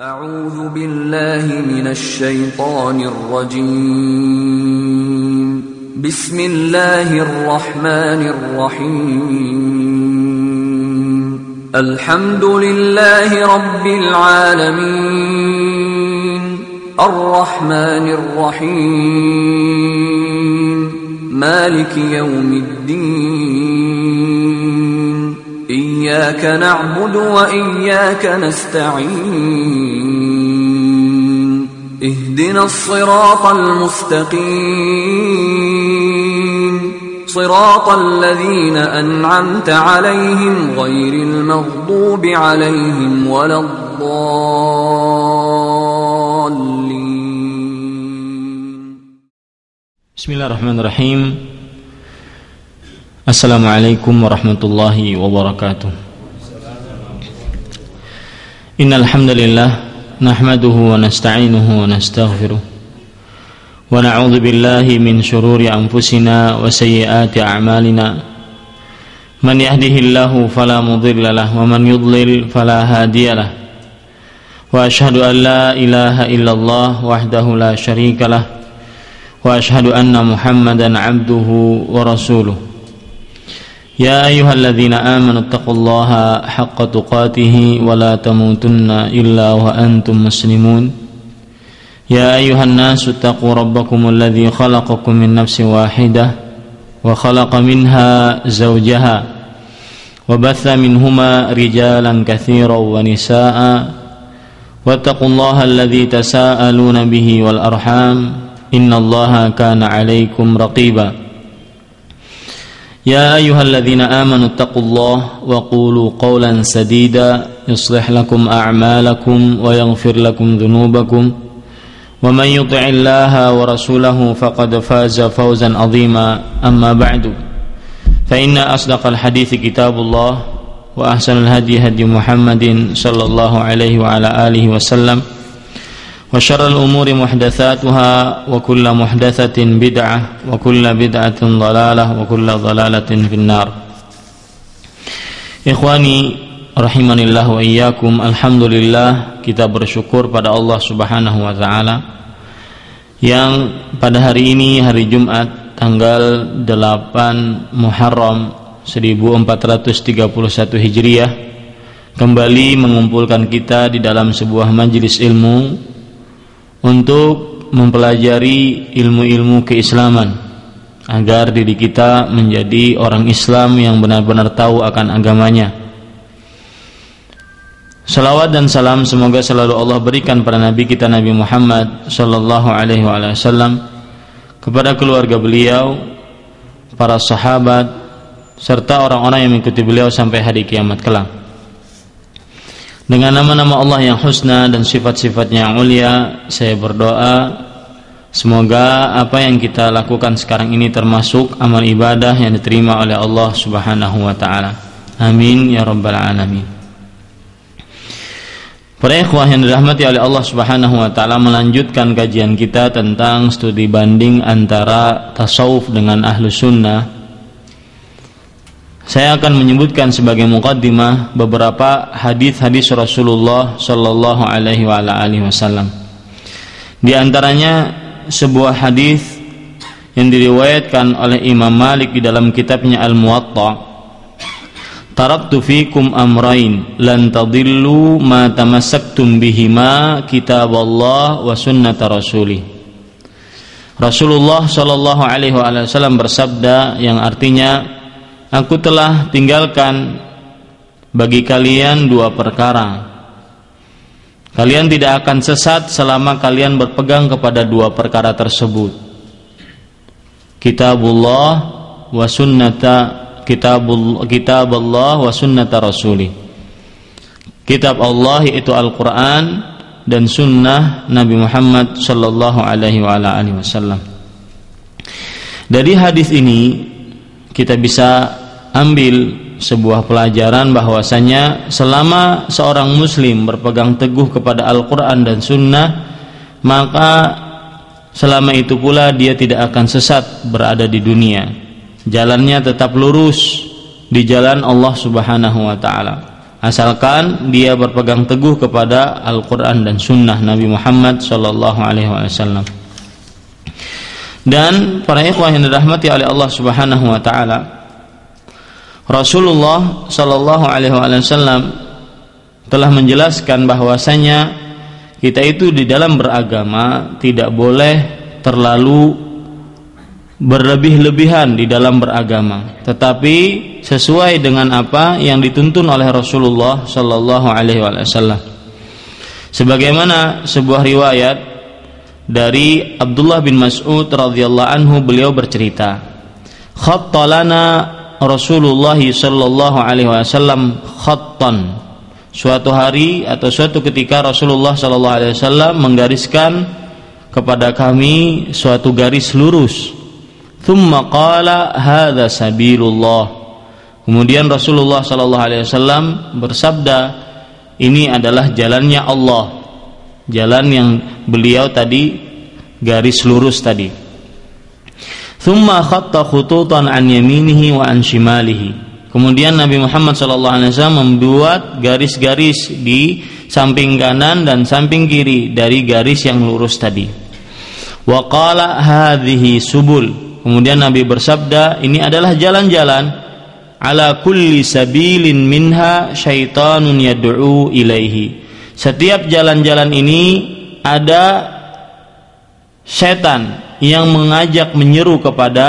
أعوذ بالله من الشيطان الرجيم بسم الله الرحمن الرحيم الحمد لله رب العالمين الرحمن الرحيم مالك يوم الدين إياك نعبد وإياك نستعين اهدنا الصراط المستقيم صراط الذين أنعمت عليهم غير المغضوب عليهم ولا الضالين. Bismillahirrahmanirrahim. Assalamualaikum warahmatullahi wabarakatuh. Innal hamdalillah nahmaduhu wa nasta'inuhu wa nastaghfiruh wa na'udzu billahi min shururi anfusina wa sayyiati a'malina. Man yahdihillahu fala mudilla lahu wa man yudlil fala hadiyalah. Wa asyhadu an la ilaha illallah wahdahu la syarika lah wa asyhadu anna Muhammadan 'abduhu wa rasuluh. يا أيها الذين آمنوا اتقوا الله حق تقاته ولا تموتن إلا وأنتم مسلمون يا أيها الناس اتقوا ربكم الذي خلقكم من نفس واحدة وخلق منها زوجها وبث منهما رجالا كثيرا ونساء واتقوا الله الذي تساءلون به والأرحام إن الله كان عليكم رقيبا يا أيها الذين آمنوا اتقوا الله وقولوا قولا سديدا يصلح لكم أعمالكم ويغفر لكم ذنوبكم ومن يطع الله ورسوله فقد فاز فوزا عظيما أما بعد فإن أصدق الحديث كتاب الله وأحسن الهدي هدي محمد صلى الله عليه وعلى آله وسلم وشر الأمور محدثاتها وكل محدثة بدعة وكل بدعة ضلالة وكل ضلالة في النار. Ikhwani rahimanillah wa iyyakum. Alhamdulillah, kita bersyukur pada Allah Subhanahu wa taala yang pada hari ini, hari Jumat tanggal 8 Muharram 1431 Hijriah, kembali mengumpulkan kita di dalam sebuah majelis ilmu untuk mempelajari ilmu-ilmu keislaman agar diri kita menjadi orang Islam yang benar-benar tahu akan agamanya. Salawat dan salam semoga selalu Allah berikan pada Nabi kita Nabi Muhammad sallallahu alaihi wasallam, kepada keluarga beliau, para sahabat, serta orang-orang yang mengikuti beliau sampai hari kiamat kelak. Dengan nama-nama Allah yang husna dan sifat-sifatnya yang mulia, saya berdoa semoga apa yang kita lakukan sekarang ini termasuk amal ibadah yang diterima oleh Allah Subhanahu wa taala. Amin ya rabbal alamin. Para ikhwah yang dirahmati oleh Allah Subhanahu wa taala, melanjutkan kajian kita tentang studi banding antara tasawuf dengan ahlus sunnah. Saya akan menyebutkan sebagai muqaddimah beberapa hadis-hadis Rasulullah sallallahu alaihi wasallam. Di antaranya sebuah hadis yang diriwayatkan oleh Imam Malik di dalam kitabnya Al-Muwatta. Taraktu fikum amrayn lan tadillu ma tamassaktum bihima kitaballah wa sunnata rasulih. Rasulullah sallallahu alaihi wasallam bersabda yang artinya, aku telah tinggalkan bagi kalian dua perkara. Kalian tidak akan sesat selama kalian berpegang kepada dua perkara tersebut. Kitabullah wa sunnata Kitabullah wa sunnata rasulih. Kitab Allah yaitu Al-Quran dan sunnah Nabi Muhammad sallallahu alaihi wasallam. Dari hadis ini kita bisa ambil sebuah pelajaran bahwasanya selama seorang muslim berpegang teguh kepada Al-Quran dan sunnah, maka selama itu pula dia tidak akan sesat berada di dunia. Jalannya tetap lurus di jalan Allah Subhanahu wa taala. asalkan dia berpegang teguh kepada Al-Quran dan Sunnah Nabi Muhammad sallallahu alaihi wasallam. Dan para ikhwah yang dirahmati oleh Allah Subhanahu wa taala, Rasulullah sallallahu alaihi wasallam telah menjelaskan bahwasanya kita itu di dalam beragama tidak boleh terlalu berlebih-lebihan di dalam beragama, tetapi sesuai dengan apa yang dituntun oleh Rasulullah sallallahu alaihi wasallam. Sebagaimana sebuah riwayat dari Abdullah bin Mas'ud radhiyallahu anhu, beliau bercerita, "Khattalana Rasulullah sallallahu alaihi wasallam khattan." Suatu hari atau suatu ketika Rasulullah sallallahu alaihi wasallam menggariskan kepada kami suatu garis lurus. Tsumma qala hadza sabilullah. Kemudian Rasulullah sallallahu alaihi wasallam bersabda, ini adalah jalannya Allah. Jalan yang beliau tadi garis lurus tadi. Tsumma khatta khututan an yaminihi wa an shimalihi. Kemudian Nabi Muhammad sallallahu alaihi wasallam membuat garis-garis di samping kanan dan samping kiri dari garis yang lurus tadi. Wa qala hadhihi subul. Kemudian Nabi bersabda, ini adalah jalan-jalan, ala kulli sabilin minha syaitanun yad'u ilaihi. Setiap jalan-jalan ini ada setan yang mengajak menyeru kepada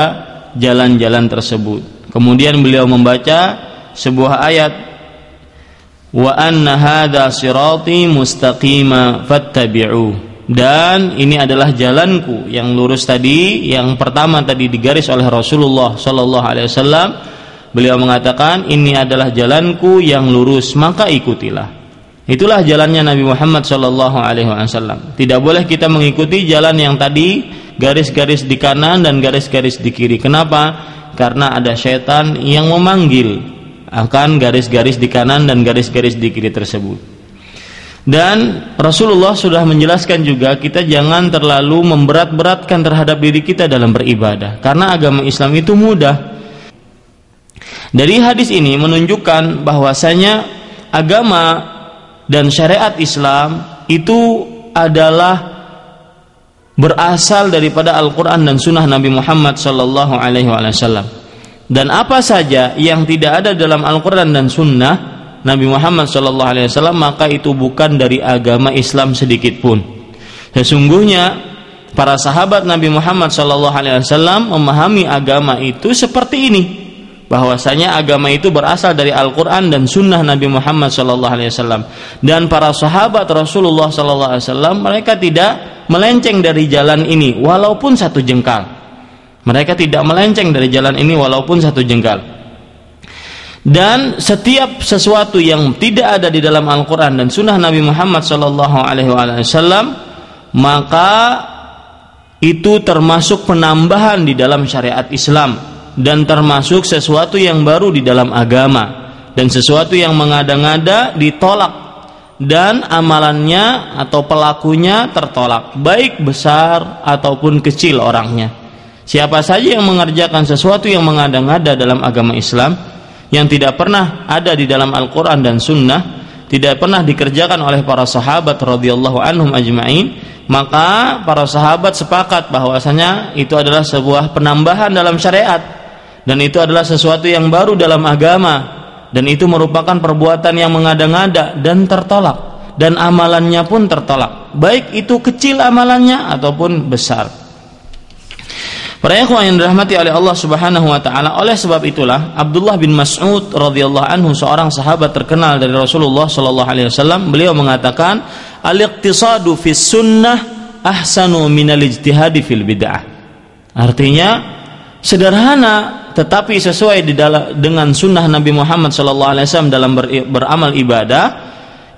jalan-jalan tersebut. Kemudian beliau membaca sebuah ayat, wa anna hadza sirati mustaqima fattabi'u. Dan ini adalah jalanku yang lurus tadi, yang pertama tadi digaris oleh Rasulullah sallallahu alaihi wasallam. Beliau mengatakan, ini adalah jalanku yang lurus, maka ikutilah. Itulah jalannya Nabi Muhammad sallallahu alaihi wasallam. Tidak boleh kita mengikuti jalan yang tadi garis-garis di kanan dan garis-garis di kiri. Kenapa? Karena ada syaitan yang memanggil akan garis-garis di kanan dan garis-garis di kiri tersebut. Dan Rasulullah sudah menjelaskan juga, kita jangan terlalu memberat-beratkan terhadap diri kita dalam beribadah, karena agama Islam itu mudah. Dari hadis ini menunjukkan bahwasanya agama dan syariat Islam itu adalah berasal daripada Al-Quran dan Sunnah Nabi Muhammad sallallahu alaihi wasallam. Dan apa saja yang tidak ada dalam Al-Quran dan Sunnah Nabi Muhammad sallallahu alaihi wasallam, maka itu bukan dari agama Islam sedikit pun. Sesungguhnya para sahabat Nabi Muhammad sallallahu alaihi wasallam memahami agama itu seperti ini, bahwasanya agama itu berasal dari Al-Qur'an dan Sunnah Nabi Muhammad sallallahu alaihi wasallam. Dan para sahabat Rasulullah sallallahu alaihi wasallam, mereka tidak melenceng dari jalan ini walaupun satu jengkal. Mereka tidak melenceng dari jalan ini walaupun satu jengkal. Dan setiap sesuatu yang tidak ada di dalam Al-Quran dan Sunnah Nabi Muhammad sallallahu alaihi wasallam, maka itu termasuk penambahan di dalam syariat Islam, dan termasuk sesuatu yang baru di dalam agama, dan sesuatu yang mengada-ngada ditolak, dan amalannya atau pelakunya tertolak, baik besar ataupun kecil orangnya. Siapa saja yang mengerjakan sesuatu yang mengada-ngada dalam agama Islam, yang tidak pernah ada di dalam Al-Quran dan Sunnah, tidak pernah dikerjakan oleh para sahabat radhiyallahu anhum ajma'in, maka para sahabat sepakat bahwasanya itu adalah sebuah penambahan dalam syariat, dan itu adalah sesuatu yang baru dalam agama, dan itu merupakan perbuatan yang mengada-ngada dan tertolak, dan amalannya pun tertolak, baik itu kecil amalannya ataupun besar. Para ikhwan yang dirahmati oleh Allah Subhanahu wa taala, oleh sebab itulah Abdullah bin Mas'ud radhiyallahu anhu, seorang sahabat terkenal dari Rasulullah sallallahu alaihi wasallam, beliau mengatakan, al-iqtisadu fis sunnah ahsanu minal ijtihadi fil bid'ah. Artinya sederhana tetapi sesuai dengan sunnah Nabi Muhammad sallallahu alaihi wasallam dalam beramal ibadah,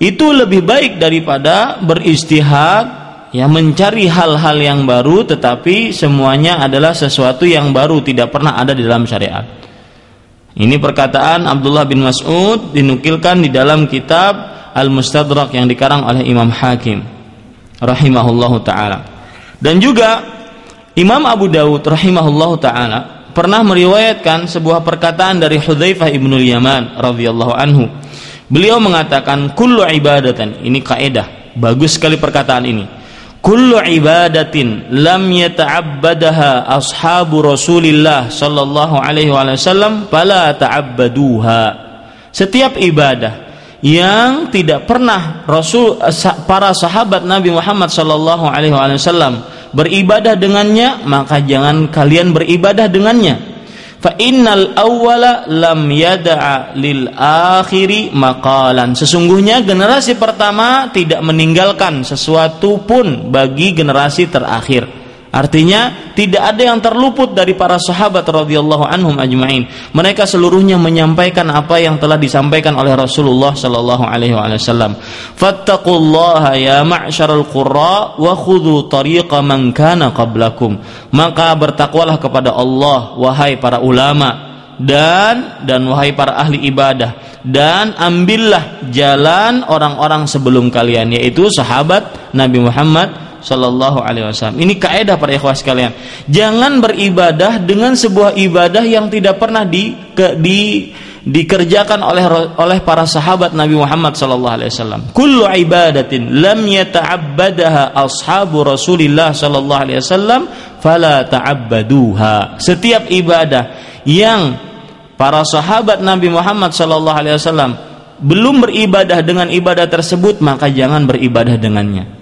itu lebih baik daripada berijtihad, ya, mencari hal-hal yang baru, tetapi semuanya adalah sesuatu yang baru, tidak pernah ada di dalam syariat. Ini perkataan Abdullah bin Mas'ud, dinukilkan di dalam kitab Al-Mustadrak yang dikarang oleh Imam Hakim rahimahullahu ta'ala. Dan juga Imam Abu Dawud rahimahullahu ta'ala pernah meriwayatkan sebuah perkataan dari Hudzaifah ibnul Yaman radhiyallahu anhu. Beliau mengatakan kullu ibadatan, ini kaidah, bagus sekali perkataan ini. Kullu ibadatin lam yata'abbadaha ashabu Rasulillah sallallahu alaihi wasallam fala ta'abbaduha. Setiap ibadah yang tidak pernah para sahabat Nabi Muhammad sallallahu alaihi wasallam beribadah dengannya, maka jangan kalian beribadah dengannya. Fa innal awwala lam yada'a lil akhiri maqalan. Sesungguhnya generasi pertama tidak meninggalkan sesuatu pun bagi generasi terakhir. Artinya tidak ada yang terluput dari para sahabat radhiyallahu anhum ajma'in. Mereka seluruhnya menyampaikan apa yang telah disampaikan oleh Rasulullah sallallahu alaihi wasallam. Fattaqullaha ya ma'syaral qurra wa khudhu tariqa man kana qablakum. Maka bertakwalah kepada Allah wahai para ulama dan wahai para ahli ibadah, dan ambillah jalan orang-orang sebelum kalian, yaitu sahabat Nabi Muhammad sallallahu alaihi wasallam. Ini kaidah para ikhwah sekalian. Jangan beribadah dengan sebuah ibadah yang tidak pernah dikerjakan oleh para sahabat Nabi Muhammad sallallahu alaihi wasallam. Kullu ibadatin lam yata'abbadaha ashabu Rasulillah sallallahu alaihi wasallam fala ta'abbaduha. Setiap ibadah yang para sahabat Nabi Muhammad sallallahu alaihi wasallam belum beribadah dengan ibadah tersebut, maka jangan beribadah dengannya.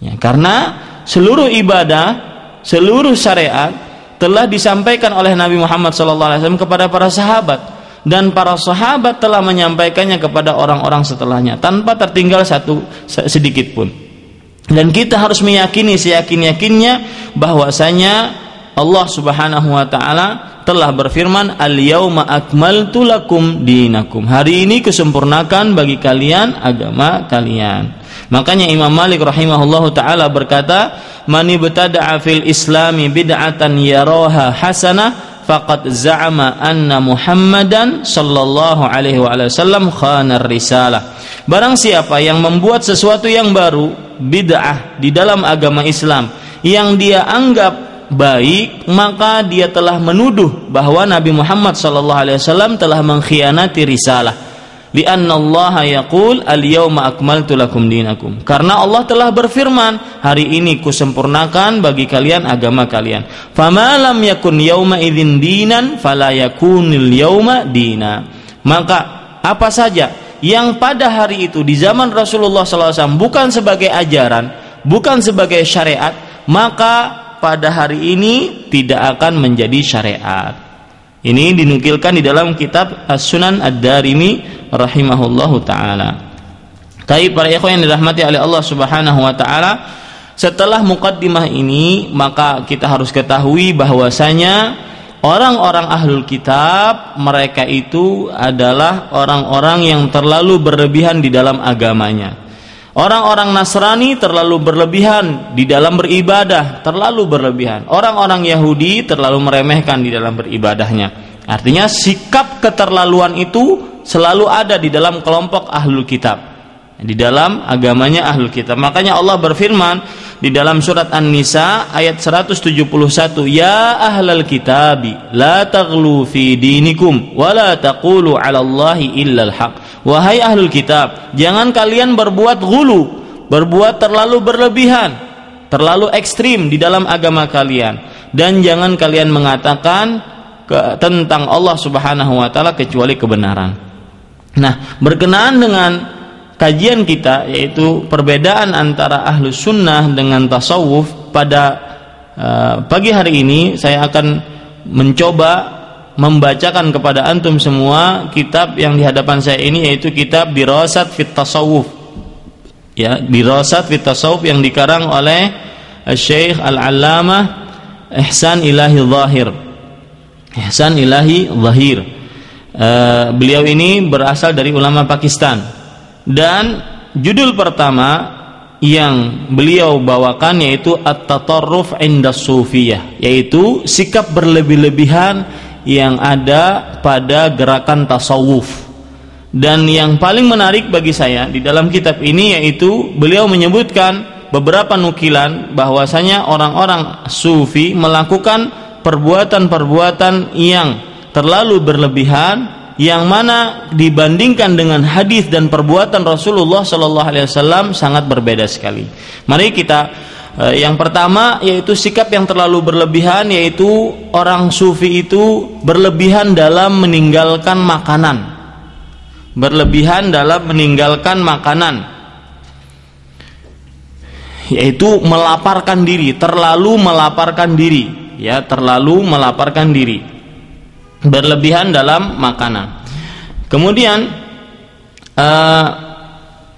Ya, karena seluruh ibadah, seluruh syariat telah disampaikan oleh Nabi Muhammad SAW kepada para sahabat, dan para sahabat telah menyampaikannya kepada orang-orang setelahnya tanpa tertinggal satu sedikit pun. Dan kita harus meyakini seyakin-yakinnya bahwasanya Allah Subhanahu wa taala telah berfirman, al-yauma akmaltu lakum dinakum. Hari ini kusempurnakan bagi kalian agama kalian. Makanya Imam Malik rahimahullahu taala berkata, man ibtada'a fil islami bid'atan yaraha hasanah faqad za'ama anna Muhammadan sallallahu alaihi wasallam khana risalah. Barang siapa yang membuat sesuatu yang baru, bid'ah di dalam agama Islam, yang dia anggap baik, maka dia telah menuduh bahwa Nabi Muhammad sallallahu alaihi wasallam telah mengkhianati risalah. Li'anna Allah yaqul al-yawma akmaltu lakum dinakum. Karena Allah telah berfirman, hari ini kusempurnakan bagi kalian agama kalian. Fama lam yakun yawma idzin dinan fala yakunil yawma dina. Maka apa saja yang pada hari itu di zaman Rasulullah SAW bukan sebagai ajaran, bukan sebagai syariat, maka pada hari ini tidak akan menjadi syariat. Ini dinukilkan di dalam kitab As-Sunan Ad-Darimi rahimahullahu taala. Tapi para ikhwan yang dirahmati oleh Allah Subhanahu wa taala, setelah muqaddimah ini maka kita harus ketahui bahwasanya orang-orang ahlul kitab, mereka itu adalah orang-orang yang terlalu berlebihan di dalam agamanya. Orang-orang Nasrani terlalu berlebihan di dalam beribadah, terlalu berlebihan. Orang-orang Yahudi terlalu meremehkan di dalam beribadahnya. Artinya sikap keterlaluan itu selalu ada di dalam kelompok ahlul kitab, di dalam agamanya ahlul kitab. Makanya Allah berfirman di dalam surat An-Nisa ayat 171, ya ahlal kitabi la taghlu fi dinikum wa la taqulu 'ala Allahi illal haq. Wahai ahlul kitab, jangan kalian berbuat ghulu, berbuat terlalu berlebihan, terlalu ekstrim di dalam agama kalian, dan jangan kalian mengatakan tentang Allah Subhanahu wa taala kecuali kebenaran. Nah, berkenaan dengan kajian kita, yaitu perbedaan antara ahlus sunnah dengan tasawuf, pada pagi hari ini saya akan mencoba membacakan kepada antum semua kitab yang di hadapan saya ini, yaitu kitab Dirasat fit Tasawuf. Ya, Dirasat fit Tasawuf yang dikarang oleh Syekh Al-Allamah Ihsan Ilahi Zahir. Ihsan Ilahi Zahir. Beliau ini berasal dari ulama Pakistan, dan judul pertama yang beliau bawakan yaitu At-Tatarruf 'inda Sufiyah, yaitu sikap berlebih-lebihan yang ada pada gerakan tasawuf. Dan yang paling menarik bagi saya di dalam kitab ini yaitu beliau menyebutkan beberapa nukilan bahwasanya orang-orang sufi melakukan perbuatan-perbuatan yang terlalu berlebihan yang mana dibandingkan dengan hadis dan perbuatan Rasulullah Shallallahu Alaihi Wasallam sangat berbeda sekali. Mari kita yang pertama yaitu sikap yang terlalu berlebihan, yaitu orang sufi itu berlebihan dalam meninggalkan makanan. Berlebihan dalam meninggalkan makanan, yaitu melaparkan diri, terlalu melaparkan diri, ya, terlalu melaparkan diri. Berlebihan dalam makanan. Kemudian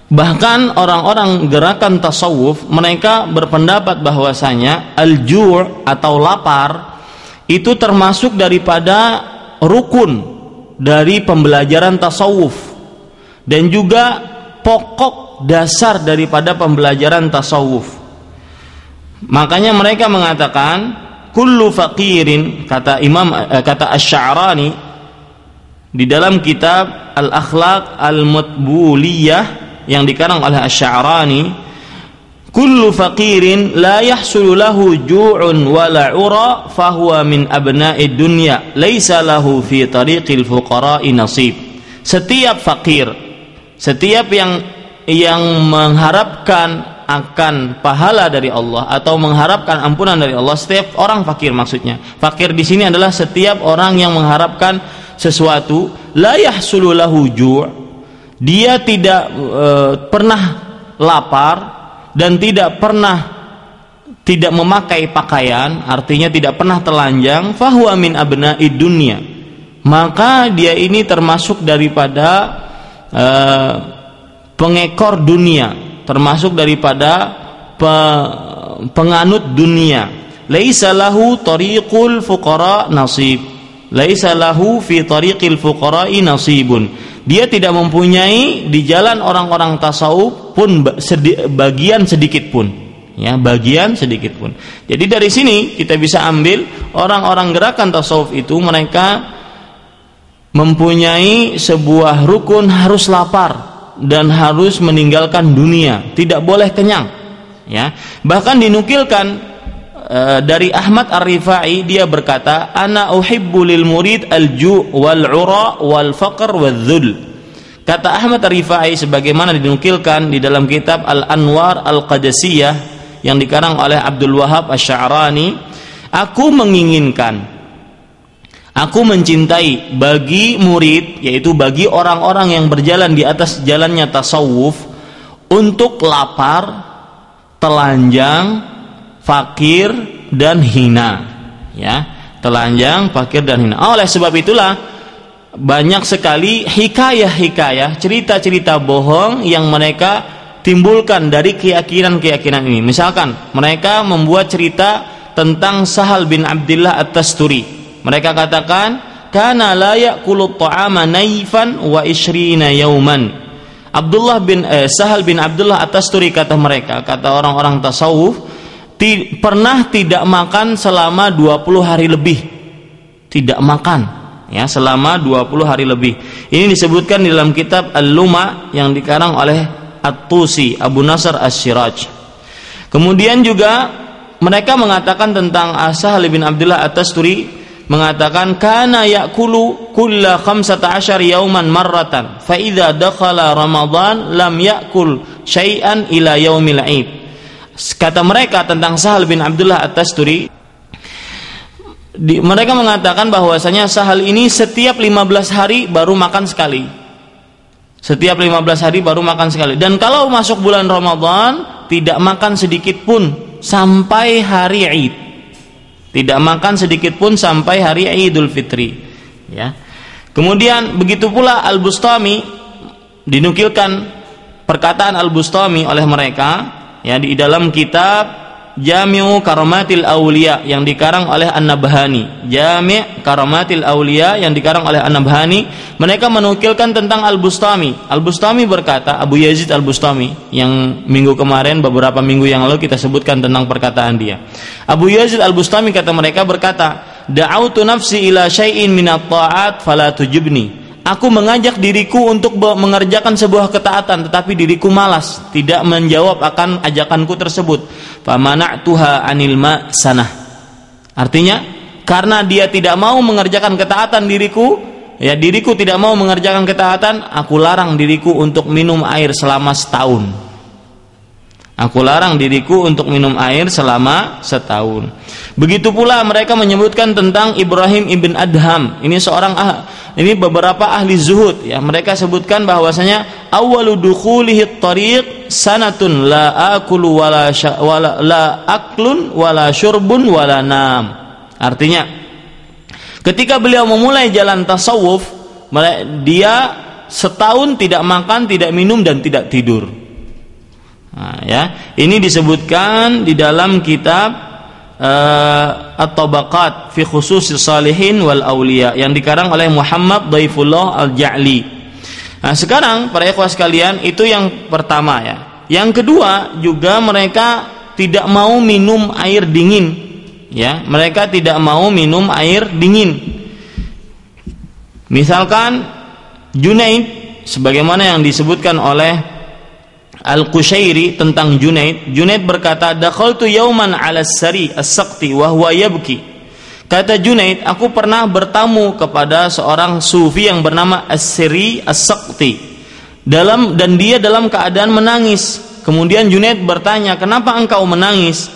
bahkan orang-orang gerakan tasawuf mereka berpendapat bahwasanya al-ju' atau lapar itu termasuk daripada rukun dari pembelajaran tasawuf dan juga pokok dasar daripada pembelajaran tasawuf. Makanya mereka mengatakan kullu faqirin, kata Asy-Sya'rani di dalam kitab Al-Akhlaq Al-Matbuliyah yang dikarang oleh Asy-Sya'rani, kullu faqirin la yahsulu lahu ju'un wala 'ura fahuwa min abna'id dunya laisa lahu fi tariqil fuqara'i nasib. Setiap fakir, setiap yang mengharapkan akan pahala dari Allah atau mengharapkan ampunan dari Allah, setiap orang fakir maksudnya. Fakir di sini adalah setiap orang yang mengharapkan sesuatu, la yahsulu lahu ju', dia tidak pernah lapar dan tidak memakai pakaian, artinya tidak pernah telanjang, fahuwa min abna'id dunya, maka dia ini termasuk daripada pengekor dunia, termasuk daripada penganut dunia. Laisa lahu tariqul fuqara nasib, laisa lahu fi tariqil fuqara'i nasibun. Dia tidak mempunyai di jalan orang-orang tasawuf pun bagian sedikit pun, ya, bagian sedikit pun. Jadi dari sini kita bisa ambil orang-orang gerakan tasawuf itu mereka mempunyai sebuah rukun, harus lapar dan harus meninggalkan dunia, tidak boleh kenyang, ya. Bahkan dinukilkan dari Ahmad Ar-Rifai, dia berkata, ana uhibbu lil murid al-ju' wal 'ura wal faqr wal dhul. Kata Ahmad Ar-Rifai sebagaimana dinukilkan di dalam kitab Al-Anwar Al-Qadasiyah yang dikarang oleh Abdul Wahab Asy-Sya'rani, aku mencintai bagi murid, yaitu bagi orang-orang yang berjalan di atas jalannya tasawuf, untuk lapar, telanjang, fakir dan hina, ya, telanjang, fakir dan hina. Oleh sebab itulah banyak sekali hikayah-hikayah, cerita-cerita bohong yang mereka timbulkan dari keyakinan-keyakinan ini. Misalkan mereka membuat cerita tentang Sahal bin Abdullah At-Tasturi. Mereka katakan kana la ya'kulu ta'ama naifan wa 20 yauman. Sahal bin Abdullah At-Tasturi, kata mereka, kata orang-orang tasawuf, pernah tidak makan selama 20 hari lebih. Tidak makan, ya, selama 20 hari lebih. Ini disebutkan di dalam kitab Al-Luma yang dikarang oleh At-Tusi, Abu Nasr Asy-Syiraj. Kemudian juga mereka mengatakan tentang Sahal bin Abdullah At-Tasturi, mengatakan kana ya'kulu kulla 15 yauman marratan fa idza dakhala Ramadan lam ya'kul syai'an ila yaumil 'id. Kata mereka tentang Sahal bin Abdullah At-Tasturi, mereka mengatakan bahwasanya Sahal ini setiap 15 hari baru makan sekali. Setiap 15 hari baru makan sekali. Dan kalau masuk bulan Ramadan tidak makan sedikit pun sampai hari Id. Tidak makan sedikit pun sampai hari Idul Fitri, ya. Kemudian begitu pula Al-Bustami, dinukilkan perkataan Al-Bustami oleh mereka, ya, di dalam kitab Jami'u Karamatil Auliya yang dikarang oleh An-Nabhani. Jami' Karamatil Auliya yang dikarang oleh An-Nabhani, mereka menukilkan tentang Al-Bustami. Al-Bustami berkata, Abu Yazid Al-Bustami, yang minggu kemarin, beberapa minggu yang lalu kita sebutkan tentang perkataan dia. Abu Yazid Al-Bustami, kata mereka, berkata, da'autu nafsi ila syai'in minat ta'at fala tujibni. Aku mengajak diriku untuk mengerjakan sebuah ketaatan, tetapi diriku malas, tidak menjawab akan ajakanku tersebut. Famana'tuha 'anil ma'sanah. Artinya, karena dia tidak mau mengerjakan ketaatan diriku, ya diriku tidak mau mengerjakan ketaatan, aku larang diriku untuk minum air selama setahun. Aku larang diriku untuk minum air selama setahun. Begitu pula mereka menyebutkan tentang Ibrahim ibn Adham. Ini beberapa ahli zuhud, ya. Mereka sebutkan bahwasanya awwalu dukhulihi tariq sanatun la akulu wala la aklun wala syurbun wala nam. Artinya, ketika beliau memulai jalan tasawuf, dia setahun tidak makan, tidak minum dan tidak tidur. Nah, ya, ini disebutkan di dalam kitab At-Tabaqat fi Khususis Salihin wal Auliya yang dikarang oleh Muhammad Dhaifullah Al-Ja'li. Nah, sekarang para ikhwah sekalian, itu yang pertama, ya. Yang kedua, juga mereka tidak mau minum air dingin, ya. Mereka tidak mau minum air dingin. Misalkan Junaid, sebagaimana yang disebutkan oleh Al-Qushairi tentang Junaid. Junaid berkata, dakhaltu yauman 'ala as-sari as-saqti wa huwa yabki. Kata Junaid, aku pernah bertamu kepada seorang sufi yang bernama As-Sari As-Saqti. Dan dia dalam keadaan menangis. Kemudian Junaid bertanya, "Kenapa engkau menangis?"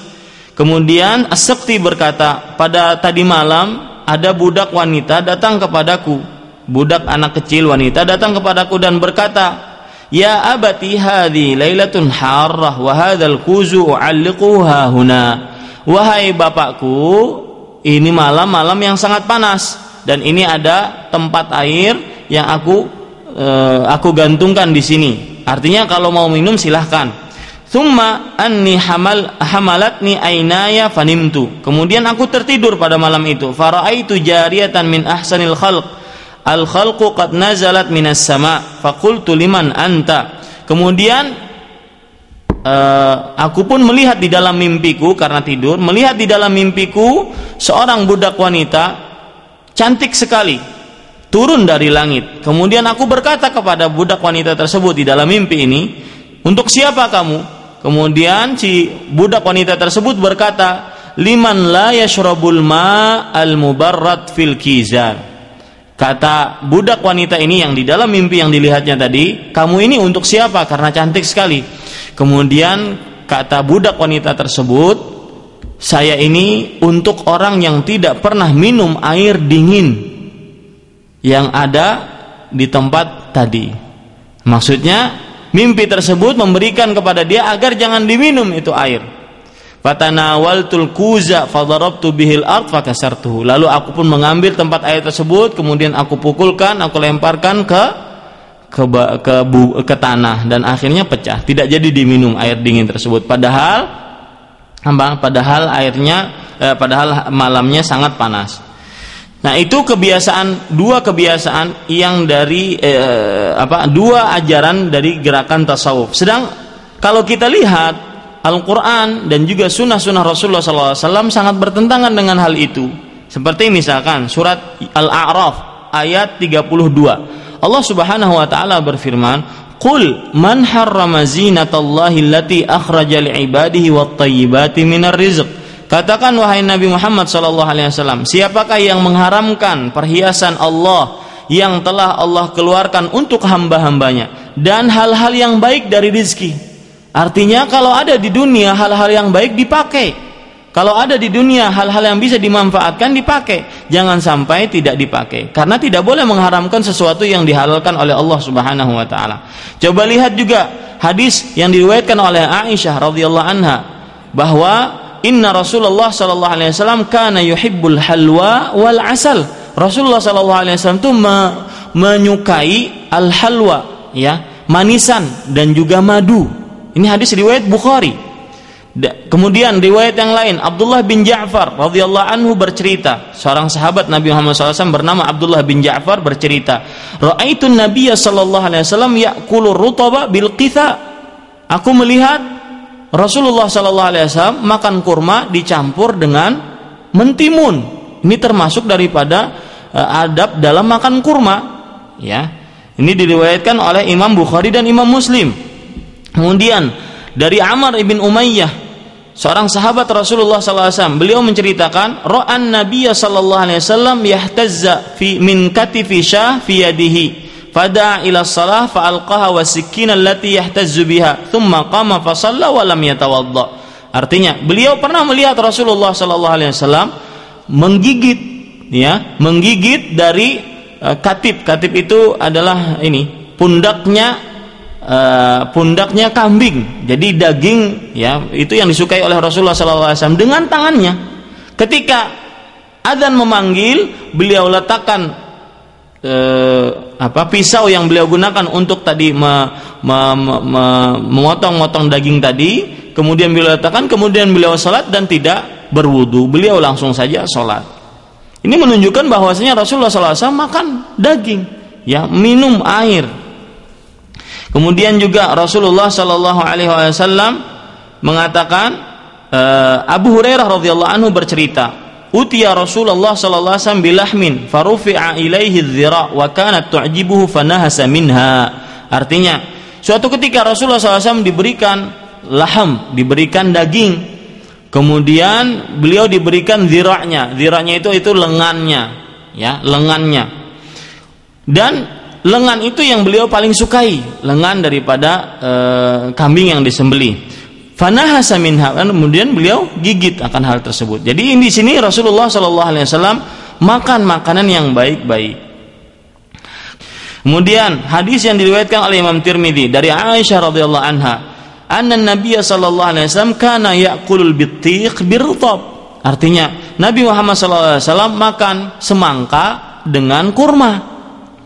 Kemudian As-Saqti berkata, "Pada tadi malam ada budak wanita datang kepadaku. Budak anak kecil wanita datang kepadaku dan berkata, 'Ya abati, hadhi lailatun harrah wa hadzal kuzu u'alliquhu huna.' Wahai bapakku, ini malam-malam yang sangat panas dan ini ada tempat air yang aku gantungkan di sini. Artinya kalau mau minum silahkan. Tsumma anni hamalatni aynaya fanimtu. Kemudian aku tertidur pada malam itu. Fara'aitu jariyatan min ahsanil khalq. Al-khalqu qad nazalat minas sama, faqultu liman anta. Kemudian aku pun melihat di dalam mimpiku, karena tidur, melihat di dalam mimpiku seorang budak wanita cantik sekali turun dari langit. Kemudian aku berkata kepada budak wanita tersebut di dalam mimpi ini, "Untuk siapa kamu?" Kemudian si budak wanita tersebut berkata, "Liman la yashrabul ma al-mubarrad fil kizar." Kata budak wanita ini yang di dalam mimpi yang dilihatnya tadi, "Kamu ini untuk siapa?" Karena cantik sekali. Kemudian kata budak wanita tersebut, "Saya ini untuk orang yang tidak pernah minum air dingin yang ada di tempat tadi." Maksudnya mimpi tersebut memberikan kepada dia agar jangan diminum itu air. Fatanawaltul kuza fadarabtu bihil ard fakasartuhu. Lalu aku pun mengambil tempat air tersebut, kemudian aku pukulkan, aku lemparkan ke tanah dan akhirnya pecah. Tidak jadi diminum air dingin tersebut. Padahal malamnya sangat panas. Nah, itu dua kebiasaan yang dari dua ajaran dari gerakan tasawuf. Sedang kalau kita lihat Al-Quran dan juga sunnah-sunnah Rasulullah SAW sangat bertentangan dengan hal itu. Seperti misalkan surat Al-A'raf ayat 32. Allah Subhanahu wa taala berfirman, "Qul man harrama zinatallahi allati akhraja li'ibadihi wat-thayyibati minar rizq." Katakan wahai Nabi Muhammad SAW, siapakah yang mengharamkan perhiasan Allah yang telah Allah keluarkan untuk hamba-hambanya dan hal-hal yang baik dari rizki. Artinya kalau ada di dunia hal-hal yang baik dipakai. Kalau ada di dunia hal-hal yang bisa dimanfaatkan dipakai. Jangan sampai tidak dipakai. Karena tidak boleh mengharamkan sesuatu yang dihalalkan oleh Allah Subhanahu wa taala. Coba lihat juga hadis yang diriwayatkan oleh Aisyah radhiyallahu anha bahwa inna Rasulullah sallallahu alaihi wasallam kana yuhibbul halwa wal asal. Rasulullah sallallahu alaihi wasallam itu menyukai al-halwa, ya, manisan dan juga madu. Ini hadis riwayat Bukhari. Kemudian riwayat yang lain, Abdullah bin Ja'far radhiyallahu anhu bercerita, seorang sahabat Nabi Muhammad SAW bernama Abdullah bin Ja'far bercerita, "Ra'aitun Nabiyya sallallahu alaihi wasallam ya'kulu rutaba bil qitha." Aku melihat Rasulullah sallallahu alaihi wasallam makan kurma dicampur dengan mentimun. Ini termasuk daripada adab dalam makan kurma, ya. Ini diriwayatkan oleh Imam Bukhari dan Imam Muslim. Kemudian dari Amr ibn Umayyah, seorang sahabat Rasulullah SAW, beliau menceritakan, ra'an Nabiyya sallallahu alaihi wasallam yahtazza fi min katifi syah fi yadihi, fada'a ila shalah fa alqaha wasikkin allati yahtazzu biha, thumma qama fa shalla wa lam yatawadda. Artinya, beliau pernah melihat Rasulullah sallallahu alaihi wasallam menggigit, ya, menggigit dari katib. Katib itu adalah ini, pundaknya kambing, jadi daging, ya, itu yang disukai oleh Rasulullah SAW dengan tangannya. Ketika adzan memanggil, beliau letakkan pisau yang beliau gunakan untuk tadi memotong-motong daging tadi, kemudian beliau letakkan, kemudian beliau salat dan tidak berwudu, beliau langsung saja salat. Ini menunjukkan bahwasanya Rasulullah SAW makan daging, ya, minum air. Kemudian juga Rasulullah Shallallahu Alaihi Wasallam mengatakan, Abu Hurairah radhiyallahu anhu bercerita, utiya Rasulullah Shallallahu Alaihi Wasallam bilahmin farufi'a ilaihi dzira wa kanat tu'jibuhu fanahasa minha. Artinya, suatu ketika Rasulullah SAW diberikan laham, diberikan daging, kemudian beliau diberikan dzira'nya. Dzira'nya itu lengannya, ya, lengannya. Dan lengan itu yang beliau paling sukai, lengan daripada kambing yang disembelih. Fanahasa minha, kemudian beliau gigit akan hal tersebut. Jadi di sini Rasulullah SAW makan makanan yang baik-baik. Kemudian hadis yang diriwayatkan oleh Imam Tirmidzi dari Aisyah radhiyallahu anha, anna Nabiy sallallahu alaihi wasallam kana ya'kulul bittiq birtab. Artinya Nabi Muhammad SAW makan semangka dengan kurma.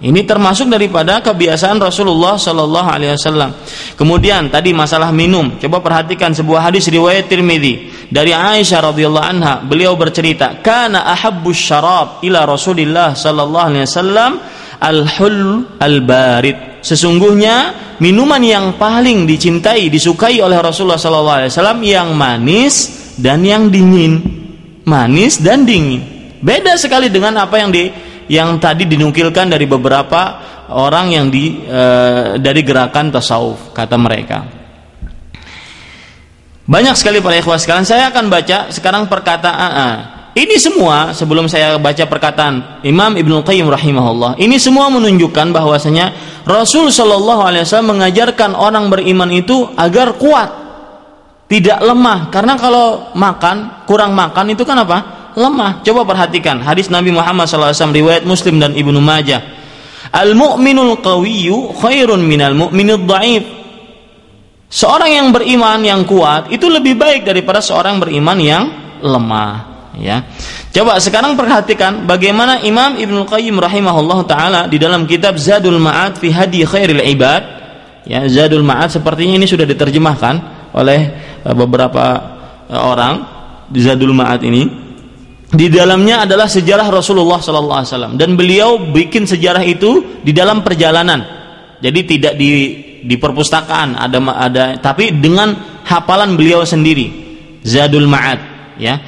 Ini termasuk daripada kebiasaan Rasulullah Sallallahu Alaihi Wasallam. Kemudian tadi masalah minum. Coba perhatikan sebuah hadis riwayat Tirmidzi dari Aisyah radhiyallahu anha. Beliau bercerita, "Kana ahabbus syarab ila Rasulillah Sallallahu Alaihi Wasallam al-hul al-barid." Sesungguhnya minuman yang paling dicintai, disukai oleh Rasulullah Sallallahu Alaihi Wasallam yang manis dan yang dingin. Manis dan dingin. Beda sekali dengan apa yang tadi dinukilkan dari beberapa orang yang dari gerakan tasawuf, kata mereka. Banyak sekali para ikhwah sekalian. Saya akan baca sekarang perkataan. Ini semua sebelum saya baca perkataan Imam Ibnu Qayyim rahimahullah. Ini semua menunjukkan bahwasanya Rasul Shallallahu Alaihi Wasallam mengajarkan orang beriman itu agar kuat, tidak lemah. Karena kalau kurang makan itu kan apa? Lemah. Coba perhatikan hadis Nabi Muhammad SAW riwayat Muslim dan Ibnu Majah. Al-mu'minul qawiyyu khairun minal mu'minid dha'if. Seorang yang beriman yang kuat itu lebih baik daripada seorang beriman yang lemah, ya. Coba sekarang perhatikan bagaimana Imam Ibnu Qayyim rahimahullah taala di dalam kitab Zadul Ma'ad fi Hadi Khairil Ibad, ya, Zadul Ma'ad sepertinya ini sudah diterjemahkan oleh beberapa orang di Zadul Ma'ad ini. Di dalamnya adalah sejarah Rasulullah Sallallahu Alaihi Wasallam, dan beliau bikin sejarah itu di dalam perjalanan. Jadi tidak di perpustakaan ada, tapi dengan hafalan beliau sendiri. Zadul Ma'ad, ya.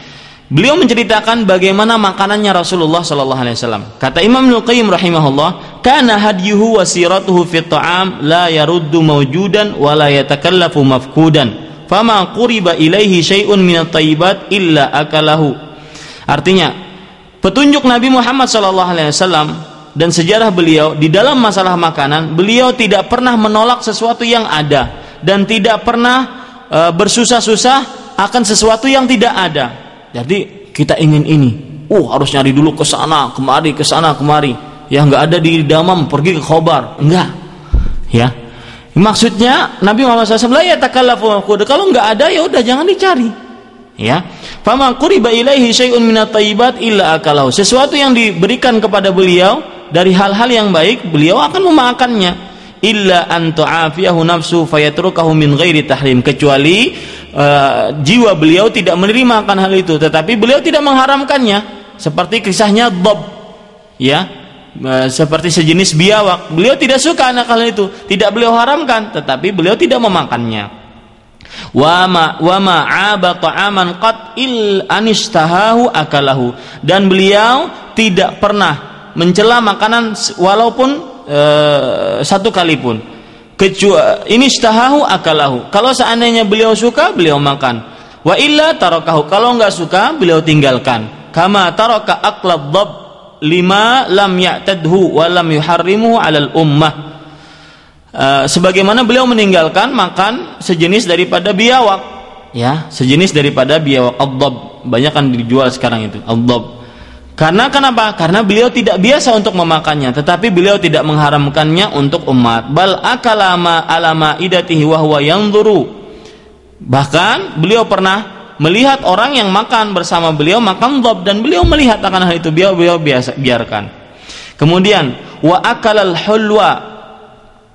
Beliau menceritakan bagaimana makanannya Rasulullah Sallallahu Alaihi Wasallam. Kata Imam Ibnu Qayyim rahimahullah, kana hadyuhu wa siratuhu fit ta'am la yaruddu mawjudan wa la yatakallafu mafkudan. Fama quriba ilaihi syai'un minat thayyibat illa akalahu. Artinya, petunjuk Nabi Muhammad SAW dan sejarah beliau di dalam masalah makanan, beliau tidak pernah menolak sesuatu yang ada dan tidak pernah bersusah-susah akan sesuatu yang tidak ada. Jadi kita ingin ini, harus nyari dulu ke sana kemari, ya, nggak ada di Damam pergi ke Khobar, enggak, ya. Maksudnya Nabi Muhammad SAW ya takallafu mafqud. Kalau nggak ada ya udah jangan dicari, ya. Fama quriba ilaihi syai'un minat thayyibat illa akalahu. Sesuatu yang diberikan kepada beliau dari hal-hal yang baik, beliau akan memakannya. Illa an tu'afiyahu nafsu fayatrukahu min ghairi tahrim. Kecuali jiwa beliau tidak menerima akan hal itu, tetapi beliau tidak mengharamkannya. Seperti kisahnya Dhab, ya, seperti sejenis biawak. Beliau tidak suka anak hal itu, tidak beliau haramkan, tetapi beliau tidak memakannya. Wa ma aba ta'aman qat il anistahahu akalahu. Dan beliau tidak pernah mencela makanan walaupun satu kali pun, kecuali inistahahu akalahu. Kalau seandainya beliau suka, beliau makan. Wa illa tarakahu, kalau enggak suka beliau tinggalkan. Kama taraka aqlad dhab lima lam ya'tadhu wa lam yuharrimuhu 'alal ummah. Sebagaimana beliau meninggalkan makan sejenis daripada biawak, ya, sejenis daripada biawak ad-dhab, banyak kan dijual sekarang itu ad-dhab. Karena kenapa? Karena beliau tidak biasa untuk memakannya, tetapi beliau tidak mengharamkannya untuk umat. Bal akala ma ala maidatihi wa huwa yanzuru. Bahkan beliau pernah melihat orang yang makan bersama beliau makan dhab, dan beliau melihat akan hal itu, beliau biasa biarkan. Kemudian wa akalal hulwa,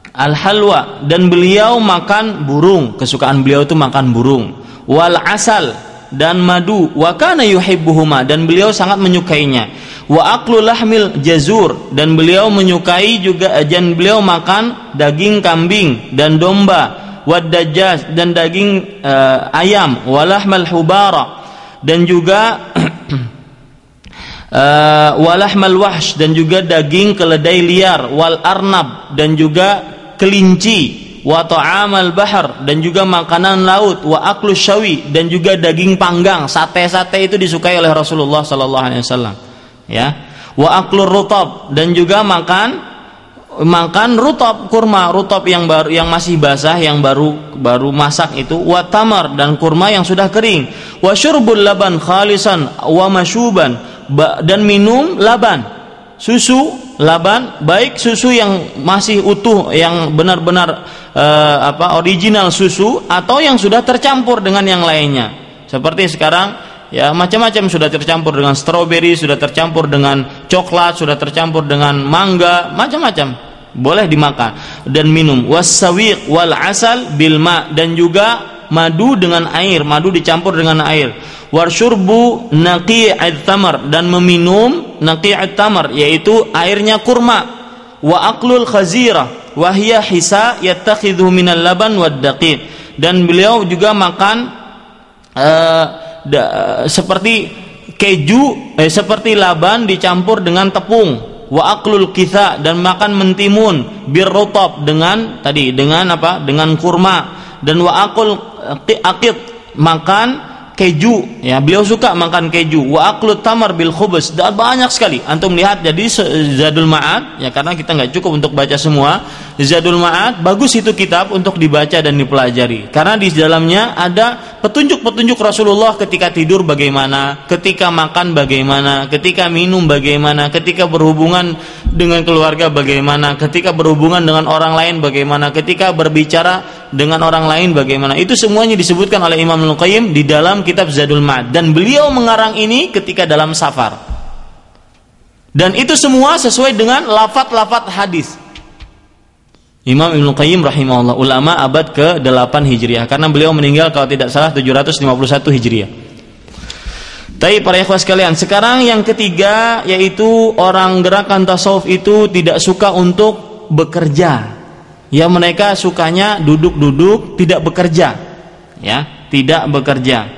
al-halwa, dan beliau makan burung, kesukaan beliau itu makan burung. Wal asal, dan madu, wa kana yuhibbuhuma, dan beliau sangat menyukainya. Wa aqlu lahmil jazur, dan beliau menyukai juga, dan beliau makan daging kambing dan domba. Wa dajjaj, dan daging ayam. Wa lahmal hubara, dan juga wa lahmal wahsh, dan juga daging keledai liar. Wal arnab, dan juga kelinci. Wa ta'amal bahr, dan juga makanan laut. Wa aklu syawi, dan juga daging panggang, sate-sate itu disukai oleh Rasulullah sallallahu alaihi wasallam, ya. Wa aklu rutab, dan juga makan rutab, kurma rutab yang baru, yang masih basah, yang baru masak itu. Wa tamar, dan kurma yang sudah kering. Wa syurbul laban khalisan wa masyuban, dan minum laban, susu laban, baik susu yang masih utuh, yang benar-benar original susu, atau yang sudah tercampur dengan yang lainnya. Seperti sekarang, ya, macam-macam sudah tercampur dengan stroberi, sudah tercampur dengan coklat, sudah tercampur dengan mangga, macam-macam, boleh dimakan dan minum. Wasawiq wal asal bil ma, dan juga madu dengan air, madu dicampur dengan air. Warsyurbu naqi'at tamar, dan meminum naqi'at tamar, yaitu airnya kurma. Wa aklul khazirah wa hiya hisa yattakhidhu minal laban wad daqiq, dan beliau juga makan seperti keju, seperti laban dicampur dengan tepung. Wa aklul kitha, dan makan mentimun birrutab, dengan kurma. Dan wa akul aqid, makan keju, ya, beliau suka makan keju. Wa aklut tamar bil khubus, dan banyak sekali. Antum lihat, jadi Zadul Ma'ad, ya, karena kita nggak cukup untuk baca semua. Zadul Ma'ad bagus itu kitab untuk dibaca dan dipelajari, karena di dalamnya ada petunjuk-petunjuk Rasulullah ketika tidur bagaimana, ketika makan bagaimana, ketika minum bagaimana, ketika berhubungan dengan keluarga bagaimana, ketika berhubungan dengan orang lain bagaimana, ketika berbicara dengan orang lain bagaimana. Itu semuanya disebutkan oleh Imam Al-Qayyim di dalam kitab Zadul Ma'ad, dan beliau mengarang ini ketika dalam safar, dan itu semua sesuai dengan lafaz-lafaz hadis. Imam Ibnu Qayyim rahimahullah, ulama abad ke-8 Hijriah, karena beliau meninggal kalau tidak salah 751 Hijriah. Tapi para ikhwah sekalian, sekarang yang ketiga, yaitu orang gerakan tasawuf itu tidak suka untuk bekerja. Ya, mereka sukanya duduk-duduk, tidak bekerja, ya, tidak bekerja.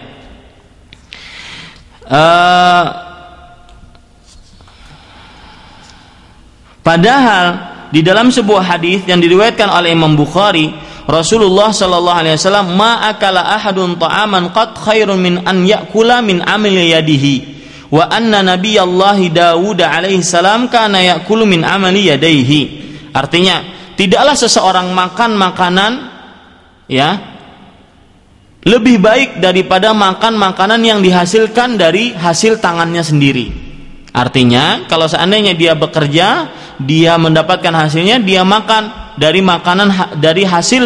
Padahal di dalam sebuah hadis yang diriwayatkan oleh Imam Bukhari, Rasulullah sallallahu alaihi wasallam, ma akala ahadun ta'aman qad khairun min an ya'kula min amali yadihi, wa anna nabiyallahi Daud alaihi salam kana ya'kulu min amali yadayhi. Artinya, tidaklah seseorang makan makanan, ya, lebih baik daripada makan makanan yang dihasilkan dari hasil tangannya sendiri. Artinya, kalau seandainya dia bekerja, dia mendapatkan hasilnya, dia makan dari makanan dari hasil,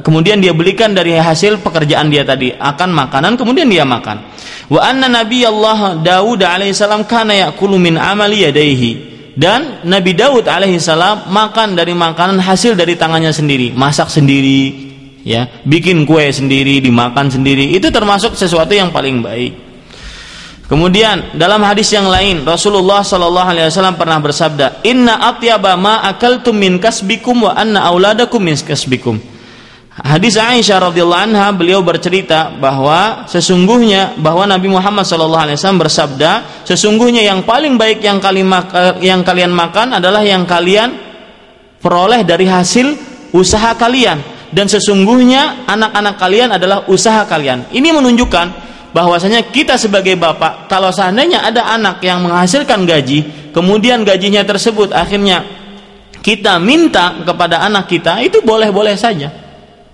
kemudian dia belikan dari hasil pekerjaan dia tadi, akan makanan, kemudian dia makan. Wa anna nabiyallah Daud alaihi salam kana ya'kulu min amali yadayhi, dan Nabi Daud alaihi salam makan dari makanan hasil dari tangannya sendiri, masak sendiri, ya, bikin kue sendiri, dimakan sendiri. Itu termasuk sesuatu yang paling baik. Kemudian dalam hadis yang lain, Rasulullah sallallahu alaihi wasallam pernah bersabda, inna atyaba ma akaltum min kasbikum wa anna auladakum min kasbikum. Hadis Aisyah radhiyallahu anha, beliau bercerita bahwa sesungguhnya, bahwa Nabi Muhammad sallallahu alaihi wasallam bersabda, sesungguhnya yang paling baik yang kalian makan adalah yang kalian peroleh dari hasil usaha kalian, dan sesungguhnya anak-anak kalian adalah usaha kalian. Ini menunjukkan bahwasanya kita sebagai bapak, kalau seandainya ada anak yang menghasilkan gaji, kemudian gajinya tersebut akhirnya kita minta kepada anak kita, itu boleh-boleh saja.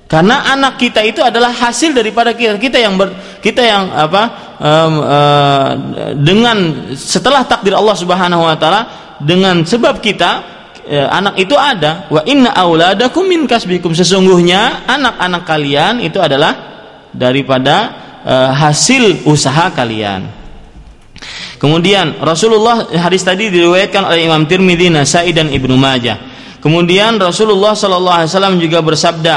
Karena anak kita itu adalah hasil daripada kita yang dengan setelah takdir Allah Subhanahu wa taala, dengan sebab kita anak itu ada. Wa inna auladakum min kasbikum, sesungguhnya anak-anak kalian itu adalah daripada hasil usaha kalian. Kemudian Rasulullah, hadis tadi diriwayatkan oleh Imam Tirmidzi, Nasa'i dan Ibnu Majah. Kemudian Rasulullah sallallahu alaihi wasallam juga bersabda,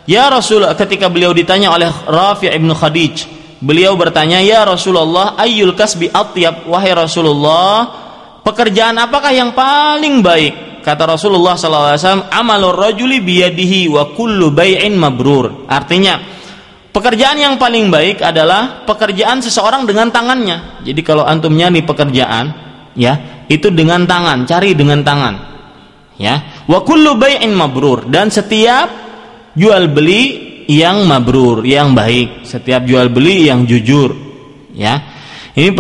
ya Rasul, ketika beliau ditanya oleh Rafi' ibn Khadij, beliau bertanya, ya Rasulullah, ayyul kasbi atyab, wahai Rasulullah, pekerjaan apakah yang paling baik? Kata Rasulullah SAW, amalur rajuli biyadihi wa kullu bai'in mabrur. Artinya, pekerjaan yang paling baik adalah pekerjaan seseorang dengan tangannya. Jadi kalau antum nyari pekerjaan, ya, itu dengan tangan, cari dengan tangan. Ya, wa kullu bai'in mabrur, dan setiap jual beli yang mabrur, yang baik, setiap jual beli yang jujur. Ya, ini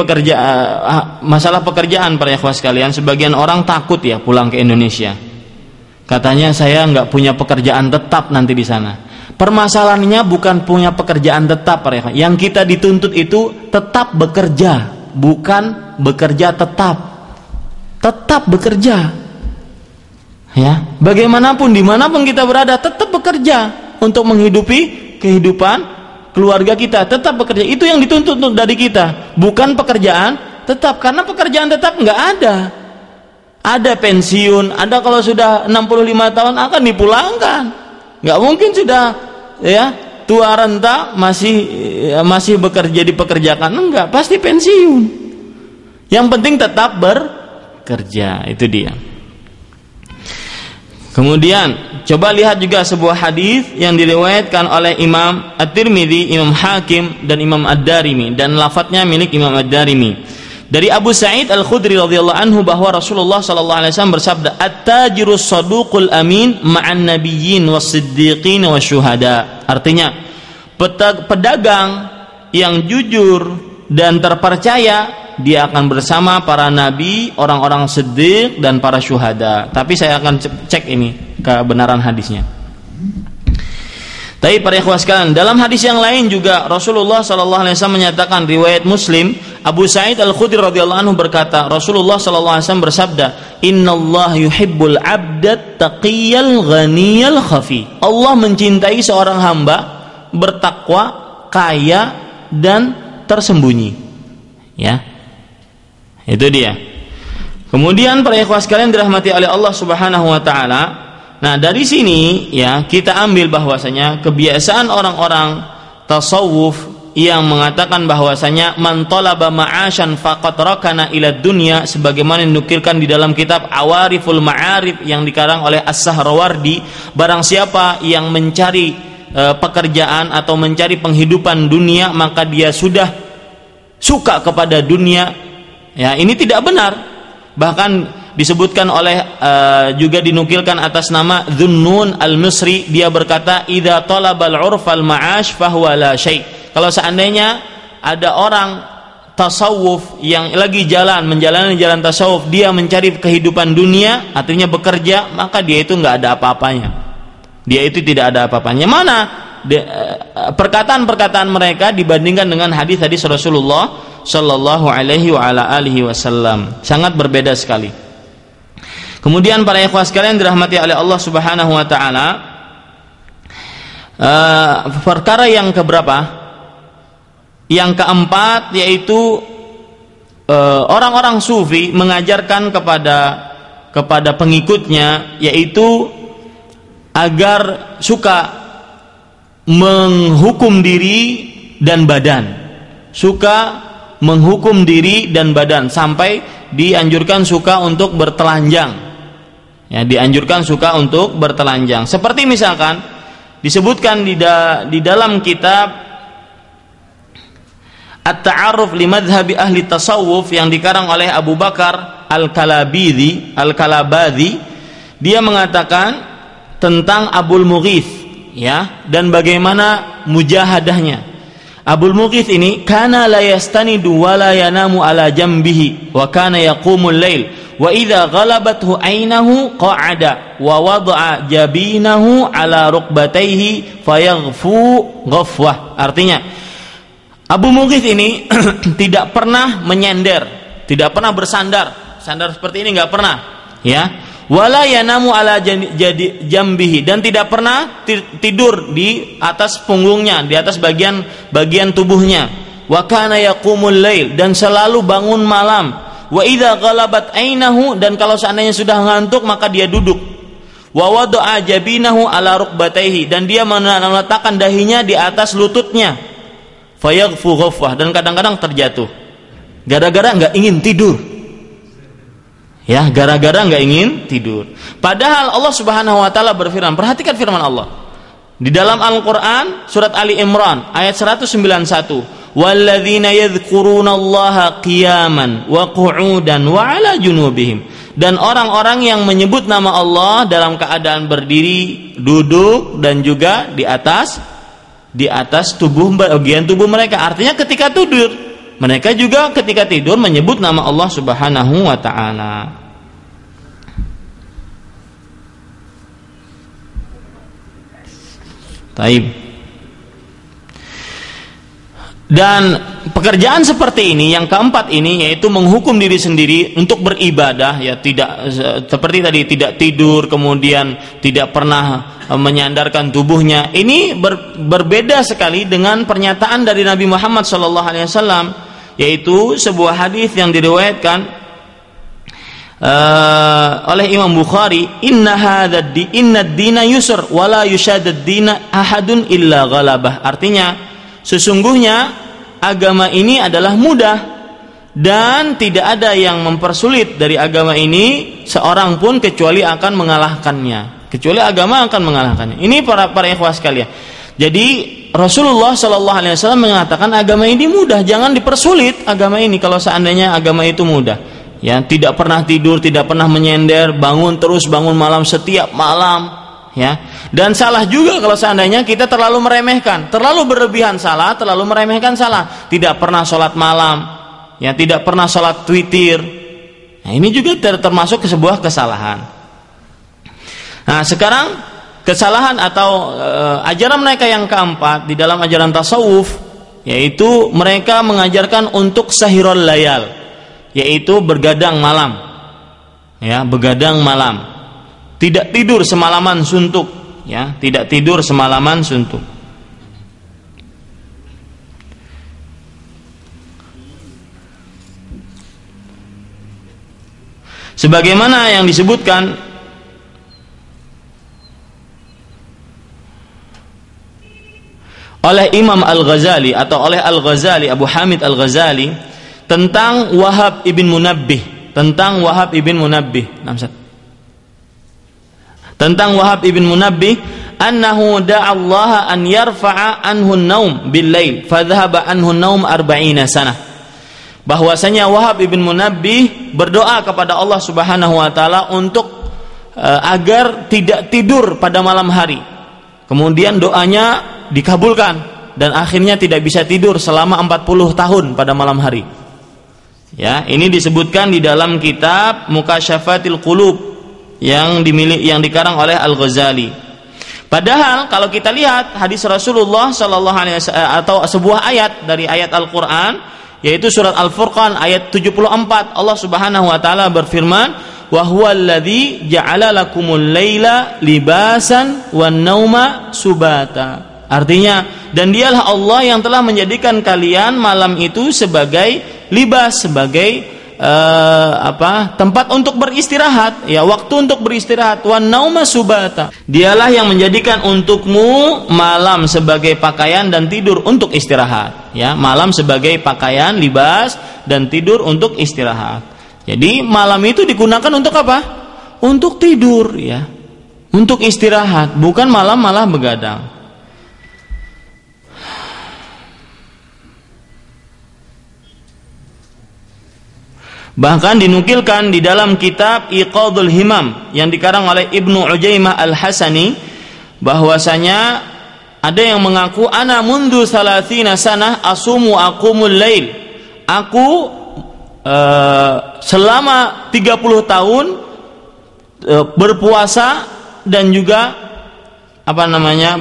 masalah pekerjaan para ikhwah sekalian. Sebagian orang takut ya pulang ke Indonesia, katanya saya nggak punya pekerjaan tetap nanti di sana. Permasalahannya bukan punya pekerjaan tetap para ikhwah. Yang kita dituntut itu tetap bekerja, bukan bekerja tetap bekerja. Ya, bagaimanapun dimanapun kita berada tetap bekerja untuk menghidupi kehidupan keluarga kita, tetap bekerja. Itu yang dituntut dari kita, bukan pekerjaan tetap. Karena pekerjaan tetap nggak ada. Ada pensiun, ada kalau sudah 65 tahun akan dipulangkan. Nggak mungkin sudah ya tua renta masih bekerja dipekerjakan, enggak, pasti pensiun. Yang penting tetap bekerja, itu dia. Kemudian coba lihat juga sebuah hadis yang diriwayatkan oleh Imam At-Tirmidzi, Imam Hakim dan Imam Ad-Darimi, dan lafadznya milik Imam Ad-Darimi. Dari Abu Sa'id Al-Khudri radhiyallahu anhu bahwa Rasulullah sallallahu alaihi wasallam bersabda, "At-tajirus saduqul amin ma'an nabiyyin was-siddiqin wasyuhada." Artinya, pedagang yang jujur dan terpercaya dia akan bersama para nabi, orang-orang siddiq dan para syuhada. Tapi saya akan cek ini kebenaran hadisnya. Tapi para ikhwah sekalian, dalam hadis yang lain juga Rasulullah sallallahu alaihi wasallam menyatakan, riwayat Muslim, Abu Sa'id Al-Khudri radhiyallahu anhu berkata, Rasulullah sallallahu alaihi wasallam bersabda, "Innallaha yuhibbul 'abdat taqiyal ghaniyal khafi." Allah mencintai seorang hamba bertakwa, kaya dan tersembunyi. Ya. Itu dia. Kemudian para ikhwah sekalian dirahmati oleh Allah Subhanahu wa taala. Nah, dari sini ya kita ambil bahwasanya kebiasaan orang-orang tasawuf yang mengatakan bahwasanya man talaba ma'asyan faqad rakana ila dunya, sebagaimana dinukilkan di dalam kitab Awariful Ma'arif yang dikarang oleh As-Sahrawardi, barang siapa yang mencari pekerjaan atau mencari penghidupan dunia maka dia sudah suka kepada dunia. Ya, ini tidak benar. Bahkan disebutkan oleh juga dinukilkan atas nama Dhunnun Al-Misri, dia berkata, "Idza talabal 'urfal ma'ash fahuwa la syai'." Kalau seandainya ada orang tasawuf yang lagi menjalani jalan tasawuf, dia mencari kehidupan dunia, artinya bekerja, maka dia itu enggak ada apa-apanya. Dia itu tidak ada apa-apanya. Mana perkataan-perkataan mereka dibandingkan dengan hadis-hadis Rasulullah sallallahu alaihi wa ala alihi wasallam, sangat berbeda sekali. Kemudian para ikhwah sekalian dirahmati oleh Allah Subhanahu wa taala, perkara yang keberapa? Yang keempat, yaitu orang-orang sufi mengajarkan kepada pengikutnya, yaitu agar suka menghukum diri dan badan, suka menghukum diri dan badan, sampai dianjurkan suka untuk bertelanjang. Ya, dianjurkan suka untuk bertelanjang. Seperti misalkan disebutkan di dalam kitab At-Ta'arruf li Madhhabi Ahli Tasawuf yang dikarang oleh Abu Bakar Al-Kalabadhi, dia mengatakan tentang Abul Mughith ya, dan bagaimana mujahadahnya. Abul Mughith ini kana la yastanidu wa la yanamu ala jambihi wa kana yaqumul lail wa idza ghalabathu ainahu qa'ada wa wada'a jabinahu ala rukbatayhi fayaghfu ghafwah. Artinya Abu Mughith ini tidak pernah menyender, tidak pernah bersandar. Sandar seperti ini enggak pernah, ya. Wala yanamu ala jambihi, dan tidak pernah tidur di atas punggungnya, di atas bagian tubuhnya. Wa kana yaqumul lail, dan selalu bangun malam. Wa idza ghalabat ainahu, dan kalau seandainya sudah ngantuk maka dia duduk. Wa wada'a jabinahu ala rukbatayhi, dan dia meletakkan dahinya di atas lututnya. Fayaghfu ghafwah, dan kadang-kadang terjatuh gara-gara enggak ingin tidur. Ya, gara-gara enggak ingin tidur. Padahal Allah Subhanahu wa taala berfirman, perhatikan firman Allah. Di dalam Al-Qur'an surat Ali Imran ayat 191, "Walladzina yadhkurunallaha qiyaman wa qu'udan wa 'ala junubihim." Dan orang-orang yang menyebut nama Allah dalam keadaan berdiri, duduk, dan juga di atas bagian tubuh mereka. Artinya ketika tidur, mereka juga ketika tidur menyebut nama Allah Subhanahu wa taala. Taib. Dan pekerjaan seperti ini, yang keempat ini, yaitu menghukum diri sendiri untuk beribadah, ya, tidak seperti tadi, tidak tidur, kemudian tidak pernah menyandarkan tubuhnya. Ini berbeda sekali dengan pernyataan dari Nabi Muhammad SAW, yaitu sebuah hadis yang diriwayatkan oleh Imam Bukhari, inna ad-dina yusr wa la yushadad dina ahadun illa ghalabah. Artinya sesungguhnya agama ini adalah mudah dan tidak ada yang mempersulit dari agama ini seorang pun kecuali akan mengalahkannya. Kecuali agama akan mengalahkannya. Ini para ikhwah sekalian. Jadi Rasulullah SAW mengatakan agama ini mudah, jangan dipersulit agama ini kalau seandainya agama itu mudah. Ya, tidak pernah tidur, tidak pernah menyender, bangun malam setiap malam, ya. Dan salah juga kalau seandainya kita terlalu meremehkan, terlalu berlebihan salah, terlalu meremehkan salah. Tidak pernah sholat malam, ya, tidak pernah sholat witir. Nah, ini juga termasuk sebuah kesalahan. Nah, sekarang kesalahan atau ajaran mereka yang keempat di dalam ajaran tasawuf, yaitu mereka mengajarkan untuk sahirul layal, yaitu bergadang malam, ya, begadang malam, tidak tidur semalaman suntuk, ya, tidak tidur semalaman suntuk. Sebagaimana yang disebutkan oleh Imam Al-Ghazali atau oleh Al-Ghazali, Abu Hamid Al-Ghazali, tentang Wahab ibn Munabbih, tentang Wahab ibn Munabbih, annahu da'a Allah an yarfa'a anhu an-naum bil-lail fa dhahaba anhu an-naum 40 sanah. Bahwasanya Wahab ibn Munabbih berdoa kepada Allah Subhanahu wa taala untuk agar tidak tidur pada malam hari. Kemudian doanya dikabulkan dan akhirnya tidak bisa tidur selama 40 tahun pada malam hari. Ya, ini disebutkan di dalam kitab Mukasyafatil Qulub yang dikarang oleh Al-Ghazali. Padahal kalau kita lihat hadis Rasulullah sallallahu alaihi wasallam atau sebuah ayat dari ayat Al-Qur'an, yaitu surat Al-Furqan ayat 74, Allah Subhanahu wa taala berfirman, "Wa huwallazi ja'ala lakumul laila libasan wan nauma subata." Artinya, dan dialah Allah yang telah menjadikan kalian malam itu sebagai libas, sebagai tempat untuk beristirahat, ya, waktu untuk beristirahat. Wan nauma subata. Dialah yang menjadikan untukmu malam sebagai pakaian dan tidur untuk istirahat, ya, malam sebagai pakaian, libas, dan tidur untuk istirahat. Jadi malam itu digunakan untuk apa? Untuk tidur, ya, untuk istirahat, bukan malam malah begadang. Bahkan dinukilkan di dalam kitab Iqadul Himam yang dikarang oleh Ibnu Ujaimah Al-Hasani, bahwasanya ada yang mengaku ana mundu salatina sanah asumu aqumul lail. Aku selama 30 tahun berpuasa dan juga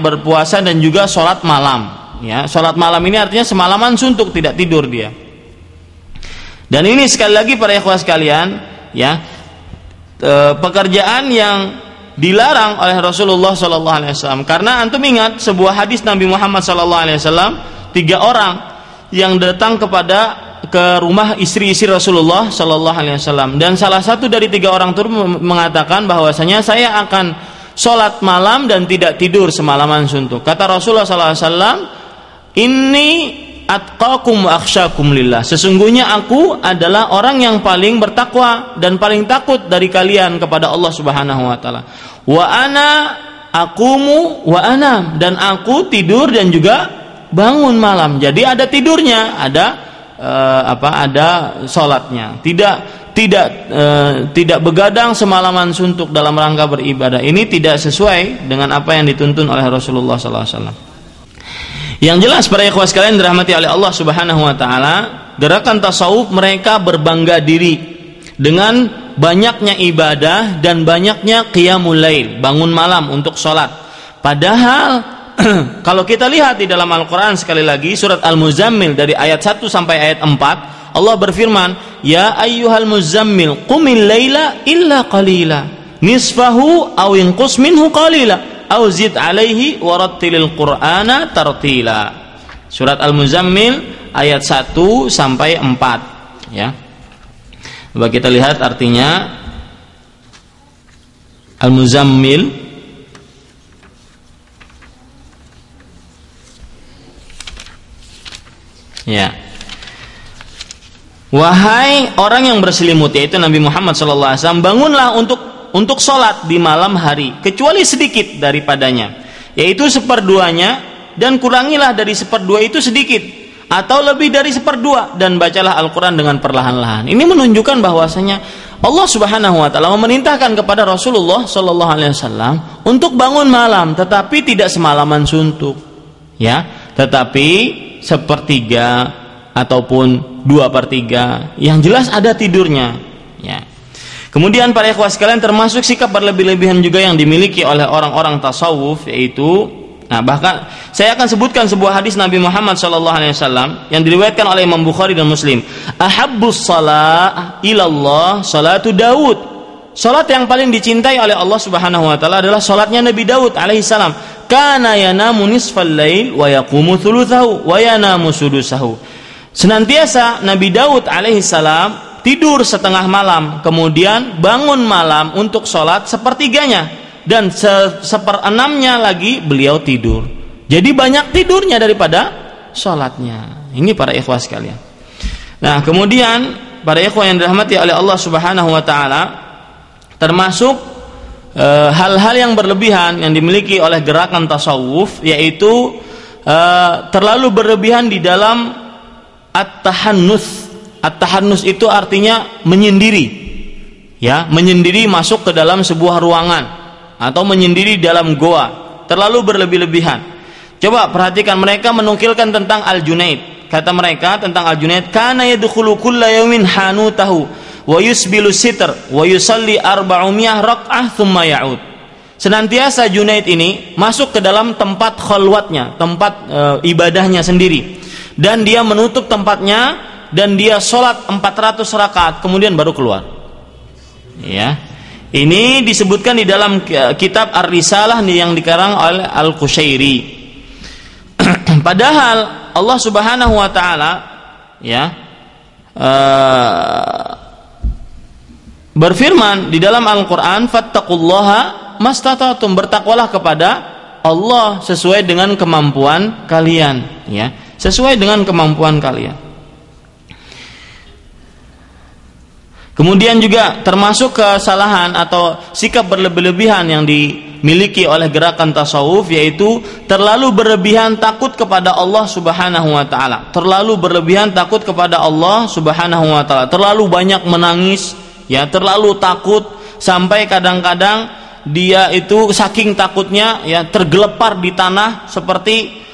berpuasa dan juga sholat malam. Ya, sholat malam ini artinya semalaman suntuk, tidak tidur dia. Dan ini sekali lagi para ikhwah sekalian, ya, pekerjaan yang dilarang oleh Rasulullah SAW. Karena antum ingat sebuah hadis Nabi Muhammad SAW, 3 orang yang datang ke rumah istri-istri Rasulullah SAW, dan salah satu dari 3 orang itu mengatakan bahwasanya saya akan sholat malam dan tidak tidur semalaman suntuk. Kata Rasulullah SAW, inni atqakum wa akhsyakum lillah. Sesungguhnya aku adalah orang yang paling bertakwa dan paling takut dari kalian kepada Allah Subhanahu wa taala. Wa ana aqumu wa anam, dan aku tidur dan juga bangun malam. Jadi ada tidurnya, ada salatnya. Tidak begadang semalaman suntuk dalam rangka beribadah. Ini tidak sesuai dengan apa yang dituntun oleh Rasulullah sallallahu alaihi wasallam. Yang jelas para ikhwah sekalian dirahmati oleh Allah Subhanahu wa taala, gerakan tasawuf mereka berbangga diri dengan banyaknya ibadah dan banyaknya qiyamul lail, bangun malam untuk sholat. Padahal kalau kita lihat di dalam Al-Quran, sekali lagi surat Al-Muzammil dari ayat 1 sampai ayat 4, Allah berfirman, ya ayyuhal muzammil qumil laila illa qalila nisfahu aw inqus minhu qalila aw zid alaihi warattilil qur'ana tartila. Surat Al-Muzammil ayat 1 sampai 4, ya. Coba kita lihat artinya Al-Muzammil. Ya. Wahai orang yang berselimut, yaitu Nabi Muhammad SAW, bangunlah untuk sholat di malam hari, kecuali sedikit daripadanya, yaitu 1/2-nya, dan kurangilah dari 1/2 itu sedikit, atau lebih dari 1/2, dan bacalah Al-Quran dengan perlahan-lahan. Ini menunjukkan bahwasanya Allah Subhanahu wa taala memerintahkan kepada Rasulullah SAW untuk bangun malam, tetapi tidak semalaman suntuk, ya, tetapi 1/3 ataupun 2/3, yang jelas ada tidurnya, ya. Kemudian para ikhwah sekalian, termasuk sikap berlebih-lebihan juga yang dimiliki oleh orang-orang tasawuf, yaitu, bahkan saya akan sebutkan sebuah hadis Nabi Muhammad SAW yang diriwayatkan oleh Imam Bukhari dan Muslim. Ahabbus salah ilallah salatu Daud. Salat yang paling dicintai oleh Allah Subhanahu wa taala adalah salatnya Nabi Daud alaihissalam. Kana yanamu nisfal lail wa yaqumu thulutsahu wa yanamu sudusahu. Senantiasa Nabi Daud alaihissalam tidur setengah malam, kemudian bangun malam untuk sholat 1/3-nya, dan 1/6-nya lagi beliau tidur. Jadi banyak tidurnya daripada sholatnya. Ini para ikhwah sekalian. Nah, kemudian para ikhwah yang dirahmati oleh Allah Subhanahu wa taala, termasuk hal-hal yang berlebihan yang dimiliki oleh gerakan tasawuf, yaitu terlalu berlebihan di dalam at-tahannus. At-tahannus itu artinya menyendiri, ya, menyendiri masuk ke dalam sebuah ruangan atau menyendiri dalam goa, terlalu berlebih-lebihan. Coba perhatikan, mereka menukilkan tentang Al-Junaid. Kata mereka tentang Al-Junaid, kana yadkhulu kulla yawmin hanutahu wa yusbilu sitr wa yusalli 400 rak'ah thumma ya'ud. Senantiasa Junaid ini masuk ke dalam tempat khalwatnya, tempat ibadahnya sendiri, dan dia menutup tempatnya dan dia sholat 400 rakaat kemudian baru keluar, ya. Ini disebutkan di dalam kitab Ar-Risalah yang dikarang oleh Al-Qushairi. Padahal Allah Subhanahu wa taala, ya, berfirman di dalam Al-Qur'an, fattaqullaha mastata'tum, bertakwalah kepada Allah sesuai dengan kemampuan kalian, ya, sesuai dengan kemampuan kalian. Kemudian juga termasuk kesalahan atau sikap berlebih-lebihan yang dimiliki oleh gerakan tasawuf, yaitu terlalu berlebihan takut kepada Allah Subhanahu wa taala. Terlalu berlebihan takut kepada Allah Subhanahu wa taala. Terlalu banyak menangis, ya, terlalu takut sampai kadang-kadang dia itu saking takutnya ya tergelepar di tanah seperti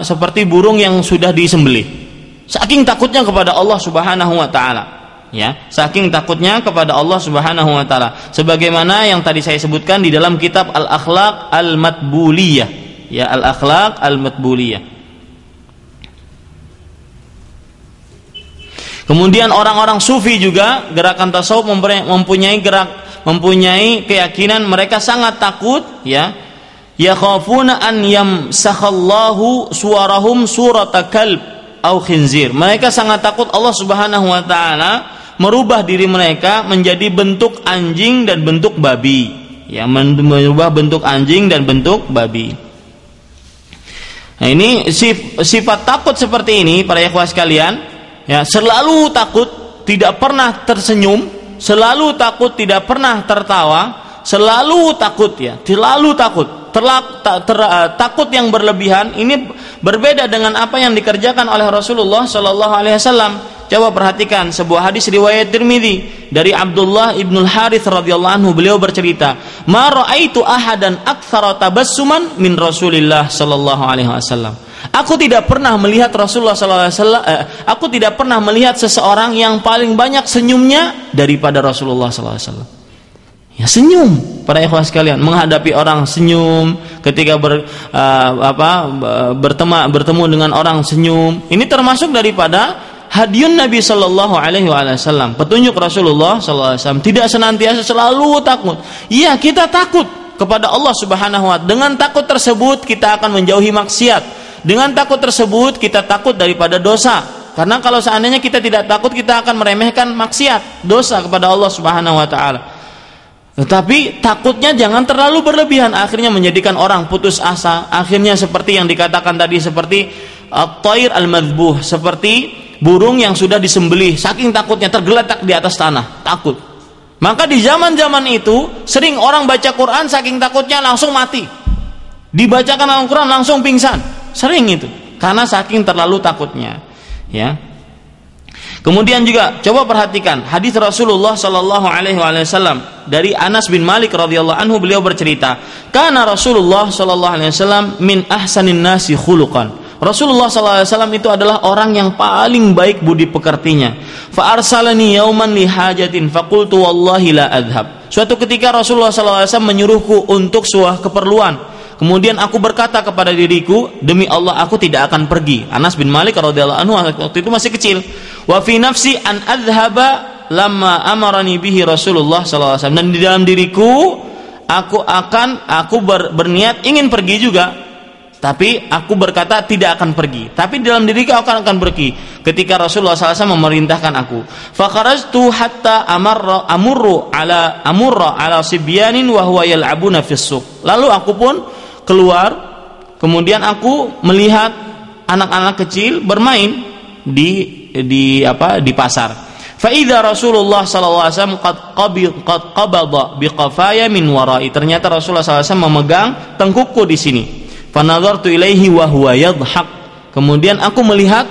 seperti burung yang sudah disembelih. Saking takutnya kepada Allah Subhanahu wa taala. Ya, saking takutnya kepada Allah Subhanahu wa taala. Sebagaimana yang tadi saya sebutkan di dalam kitab Al-Akhlaq Al-Matbuliyah. Ya, Al-Akhlaq Al-Matbuliyah. Kemudian orang-orang sufi juga, gerakan tasawuf mempunyai keyakinan mereka sangat takut, ya. Yakhafuna an yamsakhallahu suwarahum surata kalb au khinzir. Mereka sangat takut Allah Subhanahu wa taala merubah diri mereka menjadi bentuk anjing dan bentuk babi. Ya, merubah bentuk anjing dan bentuk babi. Nah, ini sifat takut seperti ini para ikhwah sekalian, ya, selalu takut, tidak pernah tersenyum, selalu takut, tidak pernah tertawa, selalu takut, ya, selalu takut. Takut yang berlebihan ini berbeda dengan apa yang dikerjakan oleh Rasulullah Shallallahu Alaihi Wasallam. Coba perhatikan sebuah hadis riwayat Tirmidzi dari Abdullah ibnul Harith radhiyallahu anhu, beliau bercerita, "Ma ra'aitu ahadan aktsara tabassuman min Rasulillah Shallallahu Alaihi Wasallam." Aku tidak pernah melihat Rasulullah Shallallahu Alaihi Wasallam. Aku tidak pernah melihat seseorang yang paling banyak senyumnya daripada Rasulullah Shallallahu Alaihi Wasallam. Ya, senyum para ikhwah sekalian, menghadapi orang senyum, ketika bertemu dengan orang senyum. Ini termasuk daripada hadiun Nabi Sallallahu Alaihi Wasallam, petunjuk Rasulullah Sallallahu Alaihi Wasallam. Tidak senantiasa selalu takut. Iya, kita takut kepada Allah Subhanahu Wa Taala. Dengan takut tersebut kita akan menjauhi maksiat. Dengan takut tersebut kita takut daripada dosa. Karena kalau seandainya kita tidak takut, kita akan meremehkan maksiat, dosa kepada Allah Subhanahu Wa Taala. Tetapi takutnya jangan terlalu berlebihan, akhirnya menjadikan orang putus asa. Akhirnya seperti yang dikatakan tadi, seperti at-thair al-madhbuh, seperti burung yang sudah disembelih, saking takutnya tergeletak di atas tanah, takut. Maka di zaman-zaman itu sering orang baca Quran saking takutnya langsung mati. Dibacakan Al-Quran langsung pingsan. Sering itu, karena saking terlalu takutnya, ya. Kemudian juga coba perhatikan hadis Rasulullah Sallallahu Alaihi Wasallam dari Anas bin Malik radhiyallahu anhu, beliau bercerita, "Kana Rasulullah Sallallahu Alaihi Wasallam min ahsanin nasi khuluqan." Rasulullah Sallallahu Alaihi Wasallam itu adalah orang yang paling baik budi pekertinya. Fa arsalani yauman li hajatin faqultu wallahi la adhab. Suatu ketika Rasulullah Sallallahu Alaihi Wasallam menyuruhku untuk sebuah keperluan. Kemudian aku berkata kepada diriku, demi Allah aku tidak akan pergi. Anas bin Malik radhiyallahu anhu waktu itu masih kecil. Wa fi nafsi an adhhaba lamma amarani bihi Rasulullah sallallahu alaihi wasallam. Dan di dalam diriku aku berniat ingin pergi juga. Tapi aku berkata tidak akan pergi. Tapi di dalam diriku akan pergi. Ketika Rasulullah sallallahu alaihi wasallam memerintahkan aku. Fa kharajtu hatta amurra ala sibyanin wa huwa yal'abuna fis suq. Lalu aku pun keluar, kemudian aku melihat anak-anak kecil bermain di pasar. Fa idza Rasulullah sallallahu alaihi wasallam qad qabada biqafaya min wara'i. Ternyata Rasulullah sallallahu alaihi wasallam memegang tengkukku di sini. Fa nadartu ilaihi wa huwa yadhhak. Kemudian aku melihat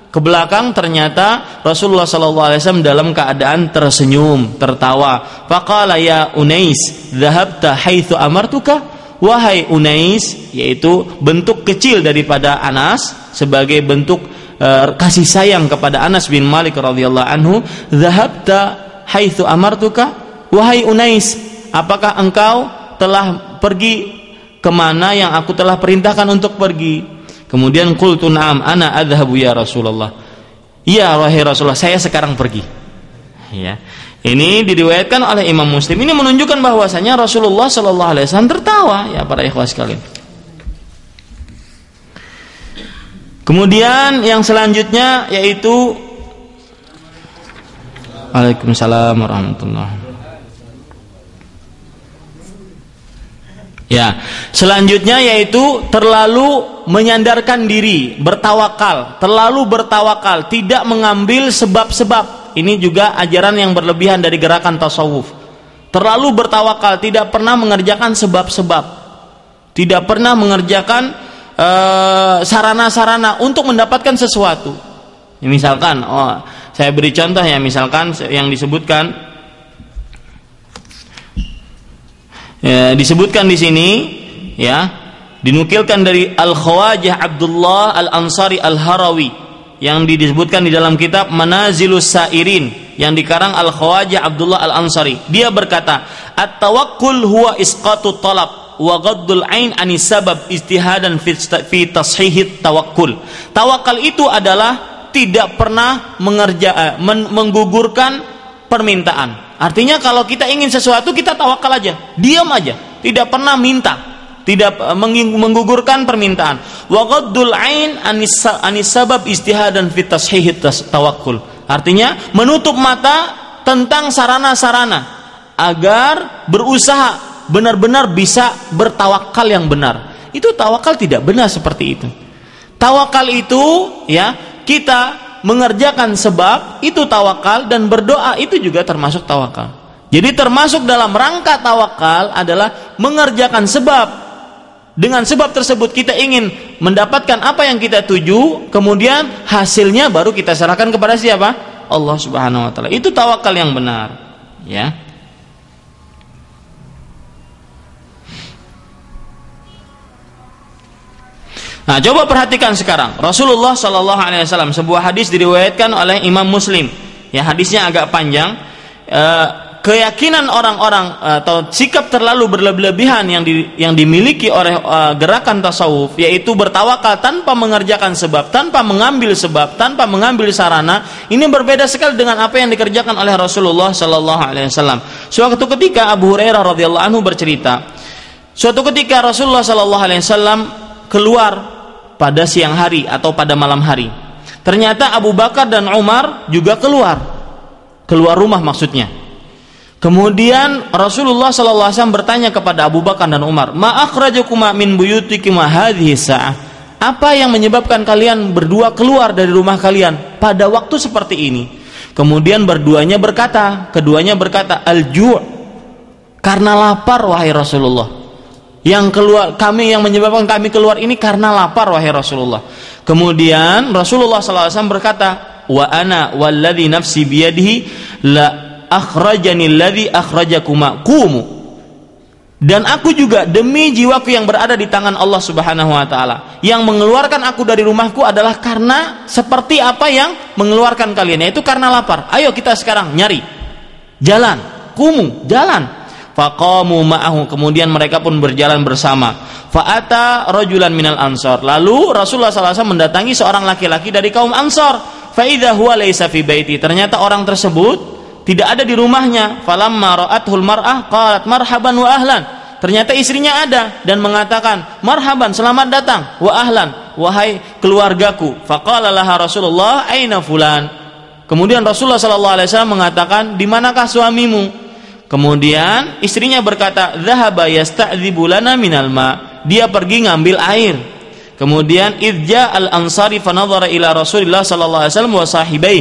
ke belakang, ternyata Rasulullah sallallahu alaihi wasallam dalam keadaan tersenyum, tertawa. Faqala ya Unais, dhahabta haitsu amartuka? Wahai Unais, yaitu bentuk kecil daripada Anas sebagai bentuk kasih sayang kepada Anas bin Malik radhiyallahu anhu. Dhahabta haitsu amartuka? Wahai Unais, apakah engkau telah pergi kemana yang aku telah perintahkan untuk pergi? Kemudian qultu na'am ana adhabu ya Rasulullah. Iya wahai Rasulullah, saya sekarang pergi. Ya. Ini diriwayatkan oleh Imam Muslim. Ini menunjukkan bahwasanya Rasulullah Sallallahu Alaihi Wasallam tertawa, ya para ikhwah sekalian. Kemudian yang selanjutnya yaitu Waalaikumsalam warahmatullahi. Ya, selanjutnya yaitu terlalu menyandarkan diri, bertawakal, terlalu bertawakal, tidak mengambil sebab-sebab. Ini juga ajaran yang berlebihan dari gerakan tasawuf. Terlalu bertawakal, tidak pernah mengerjakan sebab-sebab, tidak pernah mengerjakan sarana-sarana untuk mendapatkan sesuatu. Ya, misalkan, saya beri contoh ya, misalkan yang disebutkan Disebutkan di sini, ya, dinukilkan dari Al-Khawajah Abdullah Al-Ansari Al-Harawi yang disebutkan di dalam kitab Manazilus Sairin yang dikarang Al-Khawajah Abdullah Al-Ansari. Dia berkata, "At-tawakkul huwa isqatu talab wa ghaddul ain anis sabab ijtihadan fi tashihit tawakkul." Tawakal itu adalah tidak pernah menggugurkan permintaan. Artinya kalau kita ingin sesuatu, kita tawakal aja, diam aja, tidak pernah minta, tidak menggugurkan permintaan. Wa ghaddul ain anis sabab ijtihadan fi tashihit tawakkul. Artinya menutup mata tentang sarana-sarana agar berusaha benar-benar bisa bertawakal yang benar. Itu tawakal tidak benar seperti itu. Tawakal itu, ya, kita mengerjakan sebab, itu tawakal, dan berdoa itu juga termasuk tawakal. Jadi termasuk dalam rangka tawakal adalah mengerjakan sebab. Dengan sebab tersebut kita ingin mendapatkan apa yang kita tuju, kemudian hasilnya baru kita serahkan kepada siapa? Allah Subhanahu wa taala. Itu tawakal yang benar, ya. Nah, coba perhatikan sekarang. Rasulullah Shallallahu Alaihi Wasallam, sebuah hadis diriwayatkan oleh Imam Muslim. Ya, hadisnya agak panjang. Keyakinan orang-orang atau sikap terlalu berlebihan yang dimiliki oleh gerakan tasawuf, yaitu bertawakal tanpa mengerjakan sebab, tanpa mengambil sebab, tanpa mengambil sarana, ini berbeda sekali dengan apa yang dikerjakan oleh Rasulullah Shallallahu Alaihi Wasallam. Suatu ketika Abu Hurairah radhiyallahu anhu bercerita, suatu ketika Rasulullah Shallallahu Alaihi Wasallam keluar pada siang hari atau pada malam hari. Ternyata Abu Bakar dan Umar juga keluar rumah maksudnya. Kemudian Rasulullah SAW bertanya kepada Abu Bakar dan Umar, "Ma akhrajakuma min buyutikuma hadhihi sa'ah?" Apa yang menyebabkan kalian berdua keluar dari rumah kalian pada waktu seperti ini? Kemudian keduanya berkata, "Al-ju'." Karena lapar, wahai Rasulullah. Yang menyebabkan kami keluar ini karena lapar, wahai Rasulullah. Kemudian Rasulullah SAW berkata, "Wa ana walladzi nafsi biyadihi la akhrajani alladzi akhrajakuma qumu." Dan aku juga demi jiwaku yang berada di tangan Allah Subhanahu wa taala, yang mengeluarkan aku dari rumahku adalah karena seperti apa yang mengeluarkan kalian, yaitu karena lapar. Ayo kita sekarang nyari jalan, qumu, jalan. Faqamu ma'ahu, kemudian mereka pun berjalan bersama. Fa'ata rajulan minal ansar, lalu Rasulullah SAW mendatangi seorang laki-laki dari kaum Ansar. Fa idza huwa laysa fi baiti, ternyata orang tersebut tidak ada di rumahnya. Falamma ra'athul mar'ah qalat marhaban wa ahlan, ternyata istrinya ada dan mengatakan, "Marhaban, selamat datang, wa ahlan, wahai keluargaku." Faqala laha Rasulullah, "Aina fulan?" Kemudian Rasulullah SAW mengatakan, "Di manakah suamimu?" Kemudian istrinya berkata, "Dhahaba yasta'dzibu lana minal ma." Dia pergi ngambil air. Kemudian idja al-ansari fanadhara ila Rasulillah sallallahu alaihi wasallam wa sahibai.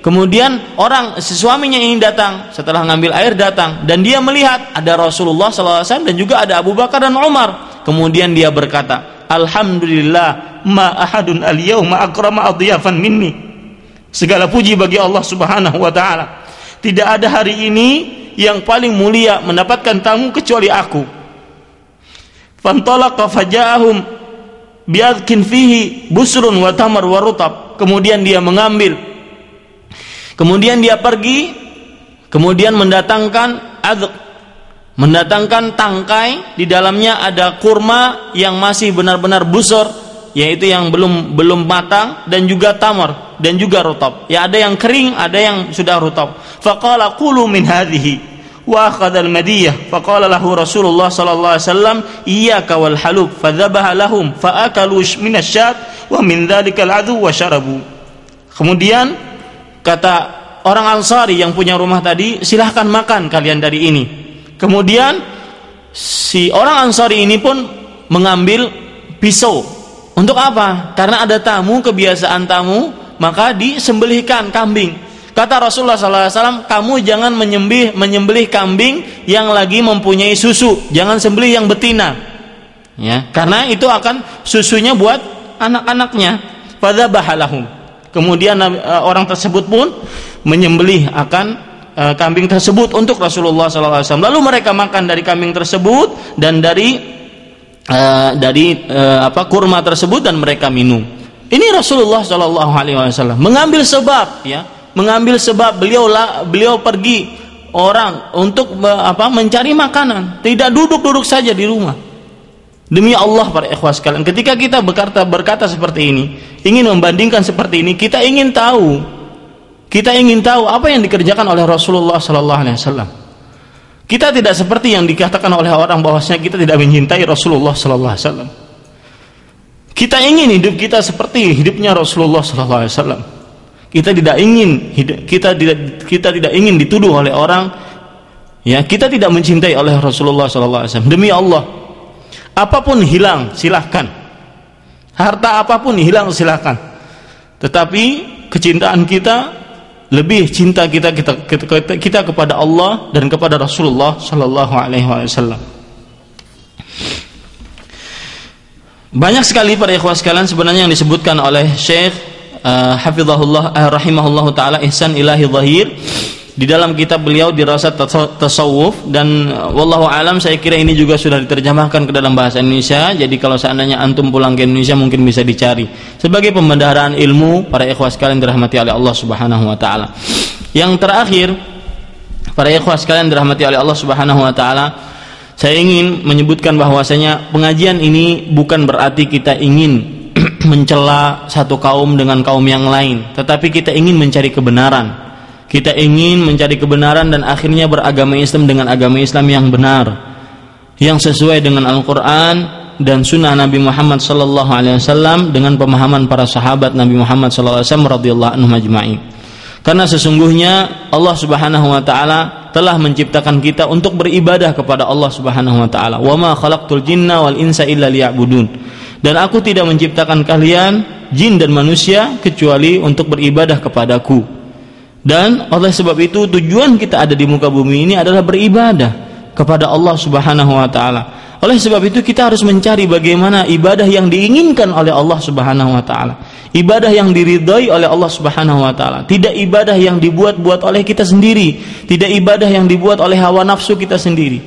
Kemudian suaminya ini datang, setelah ngambil air datang, dan dia melihat ada Rasulullah sallallahu alaihi wasallam dan juga ada Abu Bakar dan Umar. Kemudian dia berkata, "Alhamdulillah ma ahadun al-yauma akrama adiyafan minni." Segala puji bagi Allah Subhanahu wa taala. Tidak ada hari ini yang paling mulia mendapatkan tamu kecuali aku. Fantalaqa faja'ahum biadkin fihi busrun wa tamar wa rutab. Kemudian dia mengambil. Kemudian dia pergi, kemudian mendatangkan adq, mendatangkan tangkai, di dalamnya ada kurma yang masih benar-benar busur, yaitu yang belum matang, dan juga tamar dan juga rutab. Ya, ada yang kering, ada yang sudah rutab. Faqala qulu min hadhihi wa akhadha al-madiyah. Faqala lahu Rasulullah sallallahu alaihi wasallam, iyyaka wal halub. Fadhabaha lahum faakalu min asy-syat wa min dzalikal adu wa syarabu. Kemudian kata orang Ansari yang punya rumah tadi, silahkan makan kalian dari ini. Kemudian si orang Ansari ini pun mengambil pisau. Untuk apa? Karena ada tamu, kebiasaan tamu, maka disembelihkan kambing. Kata Rasulullah SAW, kamu jangan menyembelih kambing yang lagi mempunyai susu, jangan sembelih yang betina, ya, karena itu akan susunya buat anak-anaknya. Fadzabaha lahum. Kemudian orang tersebut pun menyembelih akan kambing tersebut untuk Rasulullah SAW. Lalu mereka makan dari kambing tersebut dan dari kurma tersebut dan mereka minum. Ini Rasulullah SAW mengambil sebab, ya, mengambil sebab beliau pergi orang untuk mencari makanan, tidak duduk-duduk saja di rumah. Demi Allah para ikhwas sekalian, ketika kita berkata seperti ini, ingin membandingkan seperti ini, kita ingin tahu apa yang dikerjakan oleh Rasulullah SAW. Kita tidak seperti yang dikatakan oleh orang bahwasanya kita tidak mencintai Rasulullah SAW. Kita ingin hidup kita seperti hidupnya Rasulullah SAW. Kita tidak ingin dituduh oleh orang, ya, kita tidak mencintai oleh Rasulullah SAW. Demi Allah, apapun hilang silahkan, harta apapun hilang silahkan, tetapi kecintaan kita, lebih cinta kita kepada Allah dan kepada Rasulullah Sallallahu Alaihi Wasallam. Banyak sekali para ikhwah sekalian sebenarnya yang disebutkan oleh Syekh hafizahullah rahimahullah taala Ihsan Ilahi Zahir di dalam kitab beliau Dirasat Tasawuf, dan wallahu alam saya kira ini juga sudah diterjemahkan ke dalam bahasa Indonesia. Jadi kalau seandainya antum pulang ke Indonesia mungkin bisa dicari sebagai pembendaharaan ilmu para ikhwah sekalian dirahmati oleh Allah Subhanahu wa taala. Yang terakhir para ikhwah sekalian dirahmati oleh Allah Subhanahu wa taala, saya ingin menyebutkan bahwasanya pengajian ini bukan berarti kita ingin mencela satu kaum dengan kaum yang lain, tetapi kita ingin mencari kebenaran. Kita ingin mencari kebenaran dan akhirnya beragama Islam dengan agama Islam yang benar, yang sesuai dengan Al-Quran dan Sunnah Nabi Muhammad SAW, dengan pemahaman para sahabat Nabi Muhammad SAW radhiyallahu anhum ajma'in. Karena sesungguhnya Allah Subhanahu Wa Taala telah menciptakan kita untuk beribadah kepada Allah Subhanahu Wa Taala. Wa ma khalaqtul jinna wal insa illa liya'budun. Dan aku tidak menciptakan kalian jin dan manusia kecuali untuk beribadah kepadaku. Dan oleh sebab itu tujuan kita ada di muka bumi ini adalah beribadah kepada Allah Subhanahu wa taala. Oleh sebab itu kita harus mencari bagaimana ibadah yang diinginkan oleh Allah Subhanahu wa taala, ibadah yang diridhai oleh Allah Subhanahu wa taala, tidak ibadah yang dibuat-buat oleh kita sendiri, tidak ibadah yang dibuat oleh hawa nafsu kita sendiri.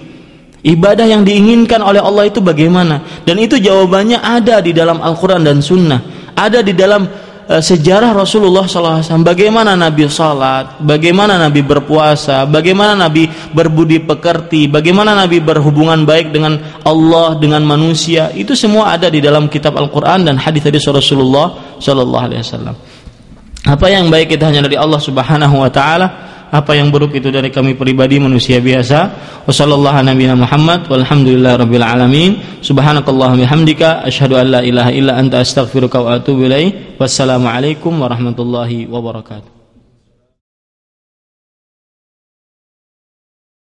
Ibadah yang diinginkan oleh Allah itu bagaimana? Dan itu jawabannya ada di dalam Al-Quran dan Sunnah, ada di dalam sejarah Rasulullah SAW. Bagaimana Nabi salat, bagaimana Nabi berpuasa, bagaimana Nabi berbudi pekerti, bagaimana Nabi berhubungan baik dengan Allah, dengan manusia. Itu semua ada di dalam kitab Al-Quran dan hadis-hadis Rasulullah SAW. Apa yang baik itu hanya dari Allah Subhanahu wa taala, apa yang buruk itu dari kami pribadi manusia biasa. Wassallallahu nabiyana Muhammad walhamdulillahirabbil alamin. Subhanakallahumma bihamdika asyhadu an la ilaha illa anta astaghfiruka wa atubu ilaik. Wassalamu alaikum warahmatullahi wabarakatuh.